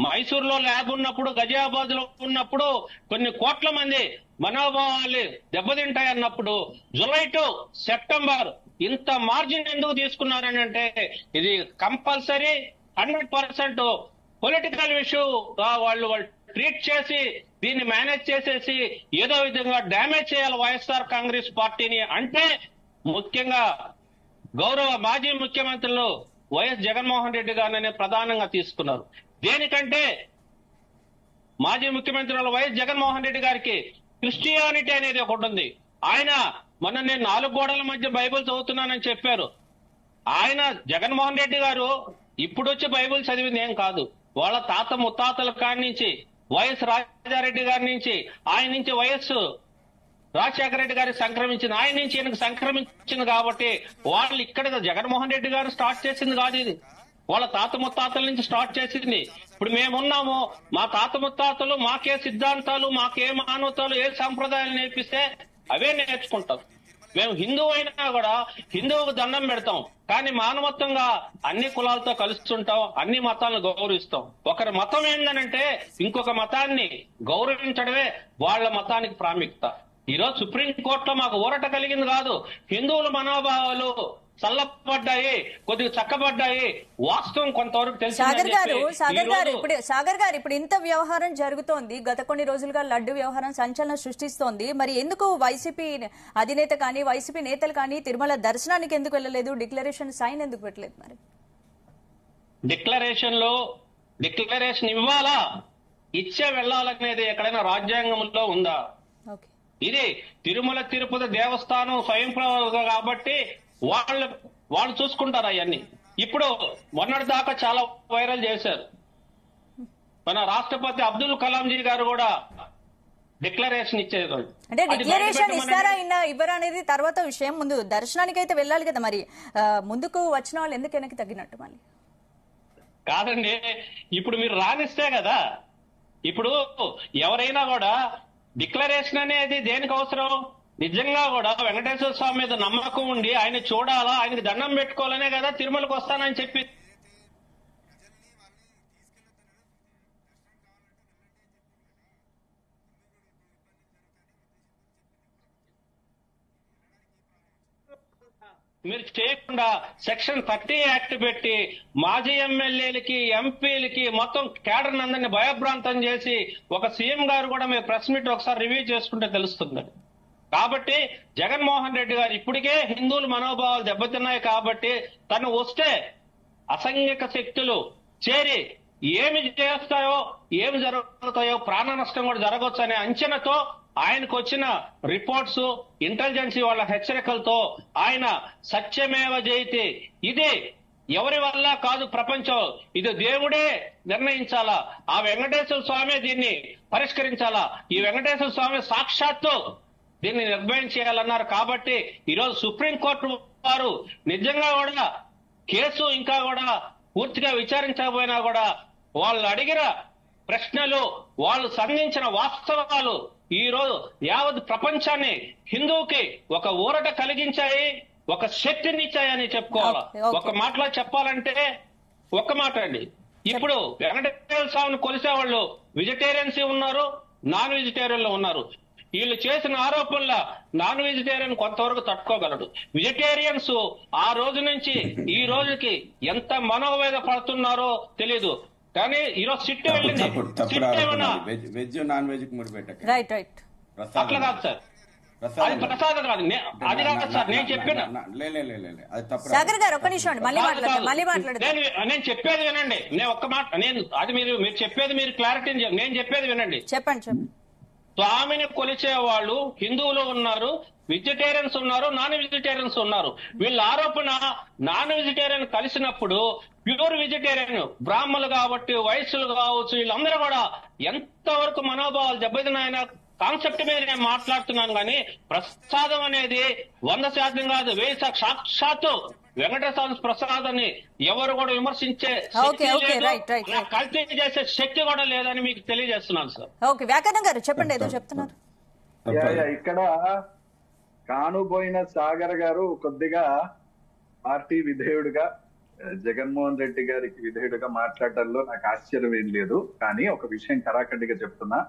మైసూరులో ల్యాబ్ ఉన్నప్పుడు, గజియాబాద్ లో ఉన్నప్పుడు కొన్ని కోట్ల మంది మనోభావాలు దెబ్బతింటాయన్నప్పుడు జులై టు సెప్టెంబర్ ఇంత మార్జిన్ ఎందుకు తీసుకున్నారని అంటే ఇది కంపల్సరీ 100% పొలిటికల్ ఇష్యూ వాళ్ళు ట్రీట్ చేసి దీన్ని మేనేజ్ చేసేసి ఏదో విధంగా డ్యామేజ్ చేయాలి వైఎస్ఆర్ కాంగ్రెస్ పార్టీని అంటే ముఖ్యంగా గౌరవ మాజీ ముఖ్యమంత్రులు వైఎస్ జగన్మోహన్ రెడ్డి గారిని ప్రధానంగా తీసుకున్నారు. దేనికంటే మాజీ ముఖ్యమంత్రులు వైఎస్ జగన్మోహన్ రెడ్డి గారికి క్రిస్టియానిటీ అనేది ఒకటి ఉంది. ఆయన మొన్న నేను 4 గోడల మధ్య బైబిల్ చదువుతున్నానని చెప్పారు. ఆయన జగన్మోహన్ రెడ్డి గారు ఇప్పుడు వచ్చి బైబిల్ చదివింది ఏం కాదు. వాళ్ళ తాత ముత్తాతల కాడి నుంచి వైఎస్ రాజారెడ్డి గారి నుంచి, ఆయన నుంచి వైఎస్ రాజశేఖర రెడ్డి గారికి సంక్రమించింది, ఆయన నుంచి ఈయనకు సంక్రమించింది. కాబట్టి వాళ్ళు ఇక్కడ జగన్మోహన్ రెడ్డి గారు స్టార్ట్ చేసింది కాదు, ఇది వాళ్ళ తాత ముత్తాతల నుంచి స్టార్ట్ చేసింది. ఇప్పుడు మేమున్నాము, మా తాత ముత్తాతలు మాకే సిద్ధాంతాలు, మాకే మానవతలు, ఏ సంప్రదాయాలు నేర్పిస్తే అవే నేర్చుకుంటాం. మేము హిందువు అయినా కూడా హిందువుకు దండం పెడతాం, కానీ మానవత్వంగా అన్ని కులాలతో కలుస్తుంటాం, అన్ని మతాలను గౌరవిస్తాం. ఒకరి మతం ఏందనంటే ఇంకొక మతాన్ని గౌరవించడమే వాళ్ళ మతానికి ప్రాముఖ్యత. ఈరోజు సుప్రీంకోర్టులో మాకు ఊరట కలిగింది కాదు, హిందువుల మనోభావాలు చల్లబడ్డాయి, కొద్దిగా చక్కబడ్డాయి, వాస్తవం కొంతవరకు తెలిసి. సాగర్ గారు ఇప్పుడు ఇంత వ్యవహారం జరుగుతోంది, గత కొన్ని రోజులుగా లడ్డు వ్యవహారం సంచలనం సృష్టిస్తోంది. మరి ఎందుకు వైసీపీ అధినేత కానీ వైసీపీ నేతలు కానీ తిరుమల దర్శనానికి ఎందుకు వెళ్ళలేదు? డిక్లరేషన్ సైన్ ఎందుకు పెట్టలేదు? మరి డిక్లరేషన్ ఇవ్వాలా, ఇచ్చే వెళ్ళాలనేది ఎక్కడైనా రాజ్యాంగంలో ఉందా? ఇది తిరుమల తిరుపతి దేవస్థానం స్వయం కాబట్టి వాళ్ళు చూసుకుంటారు అవన్నీ. ఇప్పుడు మొన్నటి దాకా చాలా వైరల్ చేశారు. మన రాష్ట్రపతి అబ్దుల్ కలాంజీ గారు కూడా డిక్లరేషన్ ఇచ్చేది. అంటే డిక్లరేషన్ ఇస్తారా ఇవ్వరా అనేది తర్వాత విషయం, ముందు దర్శనానికి అయితే వెళ్ళాలి కదా. మరి ముందుకు వచ్చిన వాళ్ళు ఎందుకు వెనక్కి తగ్గినట్టు? మళ్ళీ కాదండి, ఇప్పుడు మీరు రానిస్తే కదా. ఇప్పుడు ఎవరైనా కూడా డిక్లరేషన్ అనేది దేనికి అవసరం? నిజంగా కూడా వెంకటేశ్వర స్వామి మీద నమ్మకం ఉండి ఆయన చూడాలా, ఆయనకి దండం పెట్టుకోవాలనే కదా తిరుమలకు వస్తానని చెప్పి. మీరు చేయకుండా సెక్షన్ 30 యాక్ట్ పెట్టి మాజీ ఎమ్మెల్యేలకి, ఎంపీలకి, మొత్తం కేడర్ అందరినీ భయభ్రాంతం చేసి ఒక సీఎం గారు కూడా మీరు ప్రెస్ మీట్ ఒకసారి రివ్యూ చేసుకుంటే తెలుస్తుంది. కాబట్టి జగన్మోహన్ రెడ్డి గారు ఇప్పటికే హిందువుల మనోభావాలు దెబ్బతిన్నాయి కాబట్టి తను వస్తే అసంఘిక శక్తులు చేరి ఏమి చేస్తాయో, ఏమి జరుగుతాయో, ప్రాణ నష్టం కూడా జరగవచ్చు అనే అంచనాతో ఆయనకు వచ్చిన రిపోర్ట్స్, ఇంటెలిజెన్సీ వాళ్ళ హెచ్చరికలతో ఆయన సత్యమేవ జయతే, ఇది ఎవరి వల్ల కాదు ప్రపంచం, ఇది దేవుడే నిర్ణయించాలా, ఆ వెంకటేశ్వర స్వామి దీన్ని పరిష్కరించాలా, ఈ వెంకటేశ్వర స్వామి సాక్షాత్తు దీన్ని నిర్భయం చేయాలన్నారు. కాబట్టి ఈరోజు సుప్రీంకోర్టు వారు నిజంగా కూడా కేసు ఇంకా కూడా పూర్తిగా విచారించకపోయినా కూడా వాళ్ళు అడిగిన ప్రశ్నలు, వాళ్ళు సంధించిన వాస్తవాలు ఈ రోజు యావత్ ప్రపంచాన్ని, హిందువుకి ఒక ఊరట కలిగించాయి, ఒక శక్తినిచ్చాయని చెప్పుకోవాలా. ఒక మాటలో చెప్పాలంటే ఒక్క మాట అండి, ఇప్పుడు వెంకటేశ్వర స్వామిని కొలిసేవాళ్ళు వెజిటేరియన్స్ ఉన్నారు, నాన్ వెజిటేరియన్లు ఉన్నారు. వీళ్ళు చేసిన ఆరోపణల నాన్ వెజిటేరియన్ కొంతవరకు తట్టుకోగలడు. వెజిటేరియన్స్ ఆ రోజు నుంచి ఈ రోజుకి ఎంత మనోవేద పడుతున్నారో తెలీదు. కానీ ఈరోజు సిట్టు వెళ్ళింది, వెజ్ నాన్ వెజ్ రైట్ అట్లా కాదు సార్, అది ప్రసాదం కాదు, అది కాదు సార్. నేను చెప్పిన సాగర్ గారు ఒక్క నిమిషం మళ్ళీ మాట్లాడతాను. నేను చెప్పేది వినండి, నేను ఒక్క మాట, నేను అది మీరు చెప్పేది మీరు క్లారిటీ, నేను చెప్పేది వినండి. చెప్పండి. స్వామిని కొలిచే వాళ్ళు హిందువులు ఉన్నారు, వెజిటేరియన్స్ ఉన్నారు, నాన్ వెజిటేరియన్స్ ఉన్నారు. వీళ్ళ ఆరోపణ నాన్ వెజిటేరియన్ కలిసినప్పుడు ప్యూర్ వెజిటేరియన్ బ్రాహ్మణులు కాబట్టి, వయస్సులు కావచ్చు, వీళ్ళందరూ కూడా ఎంతవరకు మనోభావాలు దెబ్బతిన్నాయన కాన్సెప్ట్ మీద నేను మాట్లాడుతున్నాను. కానీ ప్రసాదం అనేది 100% కాదు, 1000 సాక్షాత్తు వెంకటేశ్వర ప్రసాదాన్ని ఎవరు కూడా విమర్శించే కల్తీ చేసే శక్తి కూడా లేదని మీకు తెలియజేస్తున్నాను సార్. ఓకే, వ్యాకరణ గారు చెప్పండి, ఏదో చెప్తున్నారు. ఇక్కడ కానుబోయిన సాగర్ గారు కొద్దిగా పార్టీ విధేయుడుగా, జగన్మోహన్ రెడ్డి గారికి విధేయుడుగా మాట్లాడటంలో నాకు ఆశ్చర్యం ఏం లేదు. కానీ ఒక విషయం కరాఖండిగా చెప్తున్నా,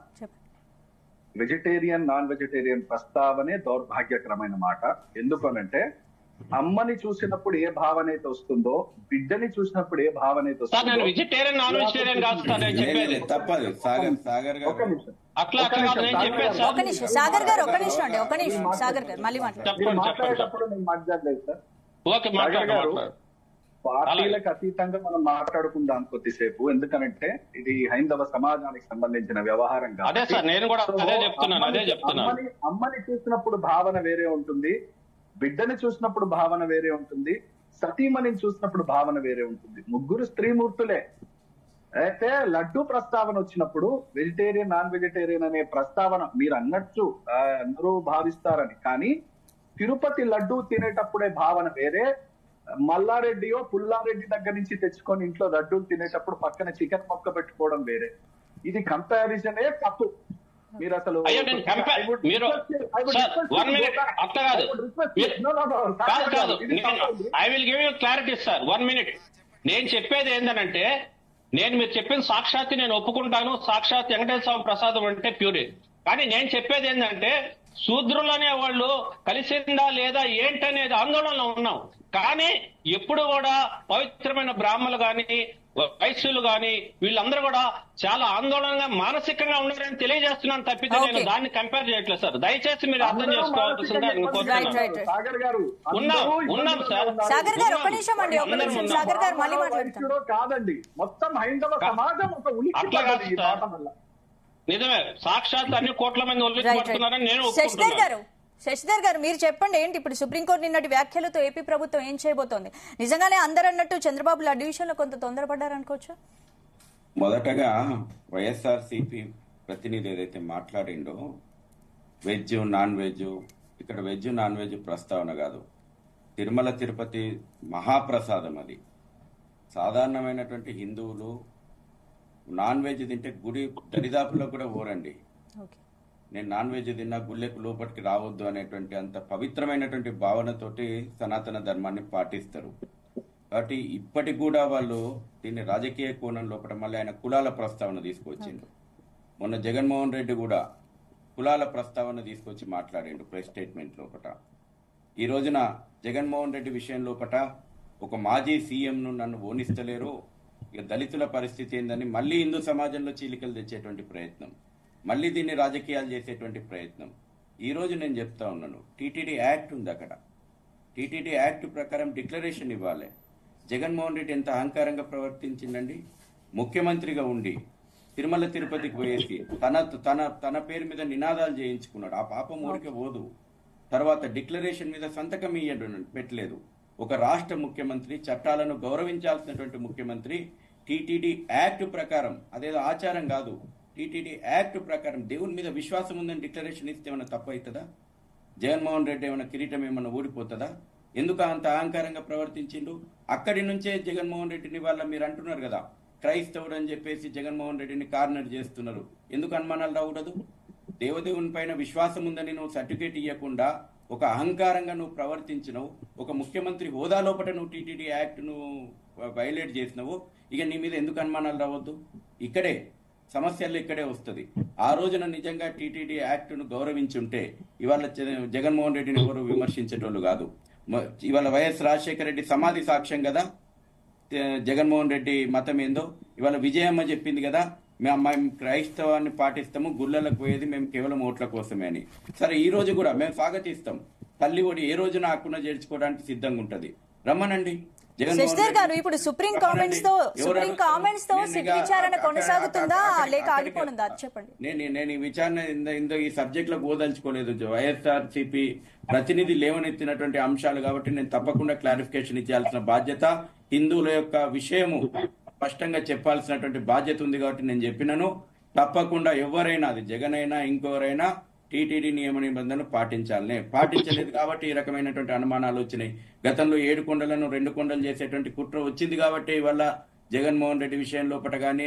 వెజిటేరియన్ నాన్ వెజిటేరియన్ ప్రస్తావనే దౌర్భాగ్యకరమైన మాట. ఎందుకనంటే అమ్మని చూసినప్పుడు ఏ భావన అయితే వస్తుందో, బిడ్డని చూసినప్పుడు ఏ భావన అయితే వస్తుందో, వెజిటేరియన్ నాన్ వెజిటేరియన్ తప్పదు. సాగర్ గారు సాగర్ గారు ఒక్క నిమిషం అండి, ఒక్క నిమిషం. సాగర్ గారు మళ్ళీ మాట్లాడేటప్పుడు నేను మాట్లాడలేదు సార్. సాగర్ గారు, పార్టీలకు అతీతంగా మనం మాట్లాడుకుందాం కొద్దిసేపు, ఎందుకనంటే ఇది హైందవ సమాజానికి సంబంధించిన వ్యవహారం కాదు. అమ్మని చూసినప్పుడు భావన వేరే ఉంటుంది, బిడ్డని చూసినప్పుడు భావన వేరే ఉంటుంది, సతీమణిని చూసినప్పుడు భావన వేరే ఉంటుంది. ముగ్గురు స్త్రీమూర్తులే. అయితే లడ్డు ప్రస్తావన వచ్చినప్పుడు వెజిటేరియన్ నాన్ వెజిటేరియన్ అనే ప్రస్తావన మీరు అన్నట్టు అందరూ భావిస్తారని, కానీ తిరుపతి లడ్డు తినేటప్పుడే భావన వేరే, మల్లారెడ్డియో పుల్లారెడ్డి దగ్గర నుంచి తెచ్చుకొని ఇంట్లో లడ్డూలు తినేటప్పుడు పక్కన చికెన్ మొక్క పెట్టుకోవడం వేరే. ఇది కంపారిజనే తప్పు. మీరు అసలు అయ్యో నేను I will give you clarity sir. 1 minute. నేను చెప్పేది ఏంటనంటే, నేను మీరు చెప్పిన సాక్షాత్ నేను ఒప్పుకుంటాను, సాక్షాత్ వెంకటేశ్వర స్వామి ప్రసాదం అంటే ప్యూరే. కానీ నేను చెప్పేది ఏంటంటే, శూద్రులనే వాళ్ళు కలిసిందా లేదా ఏంటనేది ఆందోళనలో ఉన్నాం. కానీ ఎప్పుడు కూడా పవిత్రమైన బ్రాహ్మణులు గాని వైశ్యులు గాని వీళ్ళందరూ కూడా చాలా ఆందోళనగా మానసికంగా ఉన్నారని తెలియజేస్తున్నాను తప్పితే నేను దాన్ని కంపేర్ చేయట్లేదు సార్. దయచేసి మీరు అర్థం చేసుకోవాల్సిందే సాగర్ గారు. ఉన్నాం సార్. సాగర్ గారు ఒక నిమిషం అండి, ఒక నిమిషం. సాగర్ గారు మళ్ళీ మాట్లాడుతున్నారు. కాదండి, మొత్తం హైందవ సమాజం ఒక అట్లా కాదు. నిజమే, సాక్షాత్ అన్ని కోట్ల మంది ఒలిగిపోతున్నారని నేను ఒప్పుకుంటున్నాను. శశిధర్ గారు మీరు చెప్పండి, ఏంటి ఇప్పుడు సుప్రీంకోర్టు నిన్నటి వ్యాఖ్యలతో ఏపీ ప్రభుత్వం ఏం చేయబోతోంది? నిజంగానే అందరూ అన్నట్టు చంద్రబాబు లడ్డు విషయంలో కొంత తొందరపడ్డారనుకోవచ్చా? మొదటగా వైఎస్ఆర్సీపీ ప్రతినిధి ఏదైతే మాట్లాడిండో వెజ్ నాన్ వెజ్, ఇక్కడ వెజ్ నాన్ వెజ్ ప్రస్తావన కాదు. తిరుమల తిరుపతి మహాప్రసాదం అది. సాధారణమైనటువంటి హిందువులు నాన్ వెజ్ తింటే గుడి దరిదాపులో కూడా పోరండి. నేను నాన్ వెజ్ తిన్నా గుళ్ళెకు లోపలికి రావద్దు అనేటువంటి అంత పవిత్రమైనటువంటి భావనతోటి సనాతన ధర్మాన్ని పాటిస్తారు. కాబట్టి ఇప్పటికి కూడా వాళ్ళు దీన్ని రాజకీయ కోణం లోపల మళ్ళీ ఆయన కులాల ప్రస్తావన తీసుకొచ్చిండు. మొన్న జగన్మోహన్ రెడ్డి కూడా కులాల ప్రస్తావన తీసుకొచ్చి మాట్లాడిండు ప్రెస్ స్టేట్మెంట్ లోపల. ఈ రోజున జగన్మోహన్ రెడ్డి విషయం లోపల ఒక మాజీ సీఎంను నన్ను ఓనిస్తలేరు, ఇక దళితుల పరిస్థితి ఏందని మళ్ళీ హిందూ సమాజంలో చీలికలు తెచ్చేటువంటి ప్రయత్నం, మళ్ళీ దీన్ని రాజకీయాలు చేసేటువంటి ప్రయత్నం. ఈ రోజు నేను చెప్తా ఉన్నాను, టీటీడీ యాక్ట్ ఉంది అక్కడ. టీటీడీ యాక్ట్ ప్రకారం డిక్లరేషన్ ఇవ్వాలి. జగన్మోహన్ రెడ్డి ఎంత అహంకారంగా ప్రవర్తించిందండి. ముఖ్యమంత్రిగా ఉండి తిరుమల తిరుపతికి పోయేసి తన పేరు మీద నినాదాలు చేయించుకున్నాడు. ఆ పాపం ఊరికే పోదు. తర్వాత డిక్లరేషన్ మీద సంతకం పెట్టలేదు. ఒక రాష్ట్ర ముఖ్యమంత్రి, చట్టాలను గౌరవించాల్సినటువంటి ముఖ్యమంత్రి టీటీడీ యాక్ట్ ప్రకారం, అదేదో ఆచారం కాదు, టీటీడీ యాక్ట్ ప్రకారం దేవుని మీద విశ్వాసం ఉందని డిక్లరేషన్ ఇస్తే ఏమైనా తప్పు అవుతుందా? జగన్మోహన్ రెడ్డి ఏమైనా కిరీటం ఏమైనా ఊడిపోతుందా? ఎందుకు అంత అహంకారంగా ప్రవర్తించిండు? అక్కడి నుంచే జగన్మోహన్ రెడ్డిని వాళ్ళ మీరు అంటున్నారు కదా క్రైస్తవుడు అని చెప్పేసి జగన్మోహన్ రెడ్డిని కార్నర్ చేస్తున్నారు. ఎందుకు అనుమానాలు రాకూడదు? దేవదేవుని పైన విశ్వాసం ఉందని నువ్వు సర్టిఫికేట్ ఇవ్వకుండా ఒక అహంకారంగా నువ్వు ప్రవర్తించినవు, ఒక ముఖ్యమంత్రి హోదా లోపల నువ్వు టీటీడీ యాక్ట్ ను వైలేట్ చేసినవు. ఇక నీ మీద ఎందుకు అనుమానాలు రావద్దు? ఇక్కడే సమస్యలు ఇక్కడే వస్తుంది. ఆ రోజున నిజంగా టీటీడీ యాక్ట్ ను గౌరవించుంటే ఇవాళ జగన్మోహన్ రెడ్డిని ఎవరు విమర్శించేటోళ్ళు కాదు. ఇవాళ వైఎస్ రాజశేఖర రెడ్డి సమాధి సాక్ష్యం కదా జగన్మోహన్ రెడ్డి మతం ఏందో. ఇవాళ విజయమ్మ చెప్పింది కదా, మేము క్రైస్తవాన్ని పాటిస్తాము, గుళ్ళలకు పోయేది మేము కేవలం ఓట్ల కోసమే అని. సరే, ఈ రోజు కూడా మేము స్వాగతిస్తాం. తల్లి ఒడి ఏ రోజున హక్కున చేర్చుకోవడానికి సిద్ధంగా ఉంటది, రమ్మనండి. శశిధర్ గారు, ఇప్పుడు సుప్రీం కామెంట్స్ తో సిట్ విచారణ కొనసాగుతుందా లేక ఆగిపోనుందా చెప్పండి. నేను ఈ విచారణ ఈ సబ్జెక్ట్ లో పోదలుచుకోలేదు. వైఎస్ఆర్సీపీ ప్రతినిధి లేవనెత్తినటువంటి అంశాలు కాబట్టి నేను తప్పకుండా క్లారిఫికేషన్ ఇచ్చాల్సిన బాధ్యత, హిందువుల యొక్క విషయము స్పష్టంగా చెప్పాల్సినటువంటి బాధ్యత ఉంది కాబట్టి నేను చెప్పినాను. తప్పకుండా ఎవరైనా, అది జగన్ అయినా ఇంకెవరైనా టీటీడీ నియమ నిబంధనలు పాటించలేదు కాబట్టి ఈ రకమైనటువంటి అనుమానాలు వచ్చినాయి. గతంలో 7 కొండలను 2 కొండలు చేసేటువంటి కుట్ర వచ్చింది కాబట్టి ఇవాళ జగన్మోహన్ రెడ్డి విషయం లోపల కానీ,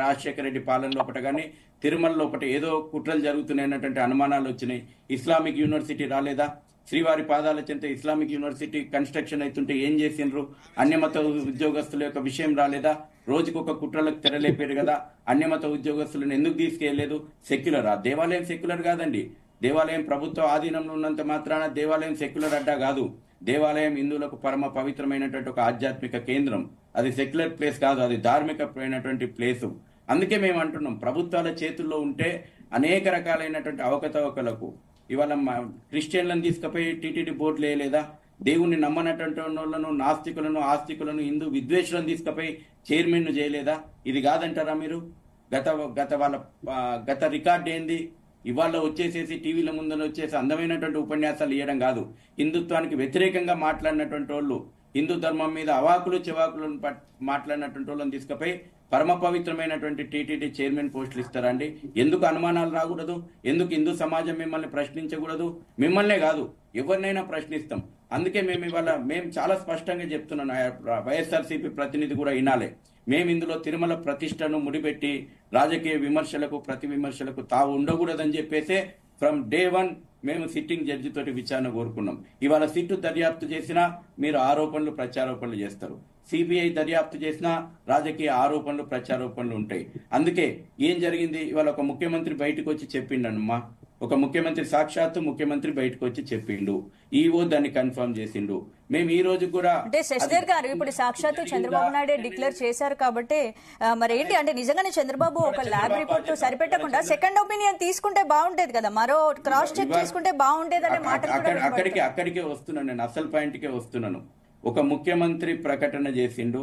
రాజశేఖర రెడ్డి పాలన లోపల కానీ, తిరుమల లోపల ఏదో కుట్రలు జరుగుతున్నాయన్నటువంటి అనుమానాలు వచ్చినాయి. ఇస్లామిక్ యూనివర్సిటీ రాలేదా? శ్రీవారి పాదాల చెంత ఇస్లామిక్ యూనివర్సిటీ కన్స్ట్రక్షన్ అవుతుంటే ఏం చేసిండ్రు? అన్యమత ఉద్యోగస్తుల యొక్క విషయం రాలేదా? రోజుకొక కుట్రలకు తెరలేపారు కదా. అన్యమత ఉద్యోగస్తులను ఎందుకు తీసుకెళ్లేదు? సెక్యులర్. ఆ దేవాలయం సెక్యులర్ కాదండి. దేవాలయం ప్రభుత్వ ఆధీనంలో ఉన్నంత మాత్రాన దేవాలయం సెక్యులర్ అడ్డా కాదు. దేవాలయం హిందువులకు పరమ పవిత్రమైనటువంటి ఒక ఆధ్యాత్మిక కేంద్రం. అది సెక్యులర్ ప్లేస్ కాదు, అది ధార్మికమైనటువంటి ప్లేసు. అందుకే మేము అంటున్నాం, ప్రభుత్వాల చేతుల్లో ఉంటే అనేక రకాలైనటువంటి అవకతవకలకు ఇవాళ క్రిస్టియన్లను తీసుకుపోయి టీటీడీ బోర్డులు వేయలేదా? దేవుణ్ణి నమ్మనటువంటి వాళ్ళను, నాస్తికులను, ఆస్తికులను, హిందూ విద్వేషులను తీసుకుపోయి చైర్మన్ చేయలేదా? ఇది కాదంటారా మీరు? గత రికార్డ్ ఏంది? ఇవాళ వచ్చేసేసి టీవీల ముందర వచ్చేసి అందమైనటువంటి ఉపన్యాసాలు ఇవ్వడం కాదు. హిందుత్వానికి వ్యతిరేకంగా మాట్లాడినటువంటి వాళ్ళు, హిందూ ధర్మం మీద అవాకులు చెవాకులను మాట్లాడినటువంటి వాళ్ళని తీసుకుపోయి పరమ పవిత్రమైనటువంటి టీటీడీ చైర్మన్ పోస్టులు ఇస్తారా అండి? ఎందుకు అనుమానాలు రాకూడదు? ఎందుకు హిందూ సమాజం మిమ్మల్ని ప్రశ్నించకూడదు? మిమ్మల్నే కాదు, ఎవరినైనా ప్రశ్నిస్తాం. అందుకే మేము చాలా స్పష్టంగా చెప్తున్నాను, వైఎస్ఆర్సీపీ ప్రతినిధి కూడా వినాలి. మేము ఇందులో తిరుమల ప్రతిష్టను ముడిపెట్టి రాజకీయ విమర్శలకు, ప్రతి విమర్శలకు తావు ఉండకూడదని చెప్పేసి ఫ్రమ్ డే 1 మేము సిట్టింగ్ జడ్జి తోటి విచారణ కోరుకున్నాం. ఇవాళ సిట్టు దర్యాప్తు చేసినా మీరు ఆరోపణలు ప్రత్యారోపణలు చేస్తారు, సిబిఐ దర్యాప్తు చేసినా రాజకీయ ఆరోపణలు ప్రత్యారోపణలు ఉంటాయి. అందుకే ఏం జరిగింది, ఇవాళ ఒక ముఖ్యమంత్రి బయటకు వచ్చి చెప్పిండమ్మా, ఒక ముఖ్యమంత్రి సాక్షాత్తు ముఖ్యమంత్రి బయటకు వచ్చి చెప్పిండు, ఈవో దాన్ని కన్ఫర్మ్ చేసిండు. మేము ఈ రోజు కూడా అంటే శశిధర్ గారు ఇప్పుడు సాక్షాత్తు చంద్రబాబు నాయుడే డిక్లేర్ చేశారు కాబట్టి మరి ఏంటి అంటే నిజంగానే చంద్రబాబు ఒక ల్యాబ్ రిపోర్ట్ సరిపెట్టకుండా సెకండ్ ఒపీనియన్ తీసుకుంటే బాగుంటేది కదా, మరో క్రాస్ చెక్ చేసుకుంటే బాగుంటేది అనే మాట. అక్కడికే వస్తున్నాను, నేను అసలు పాయింట్కే వస్తున్నాను. ఒక ముఖ్యమంత్రి ప్రకటన చేసిండు,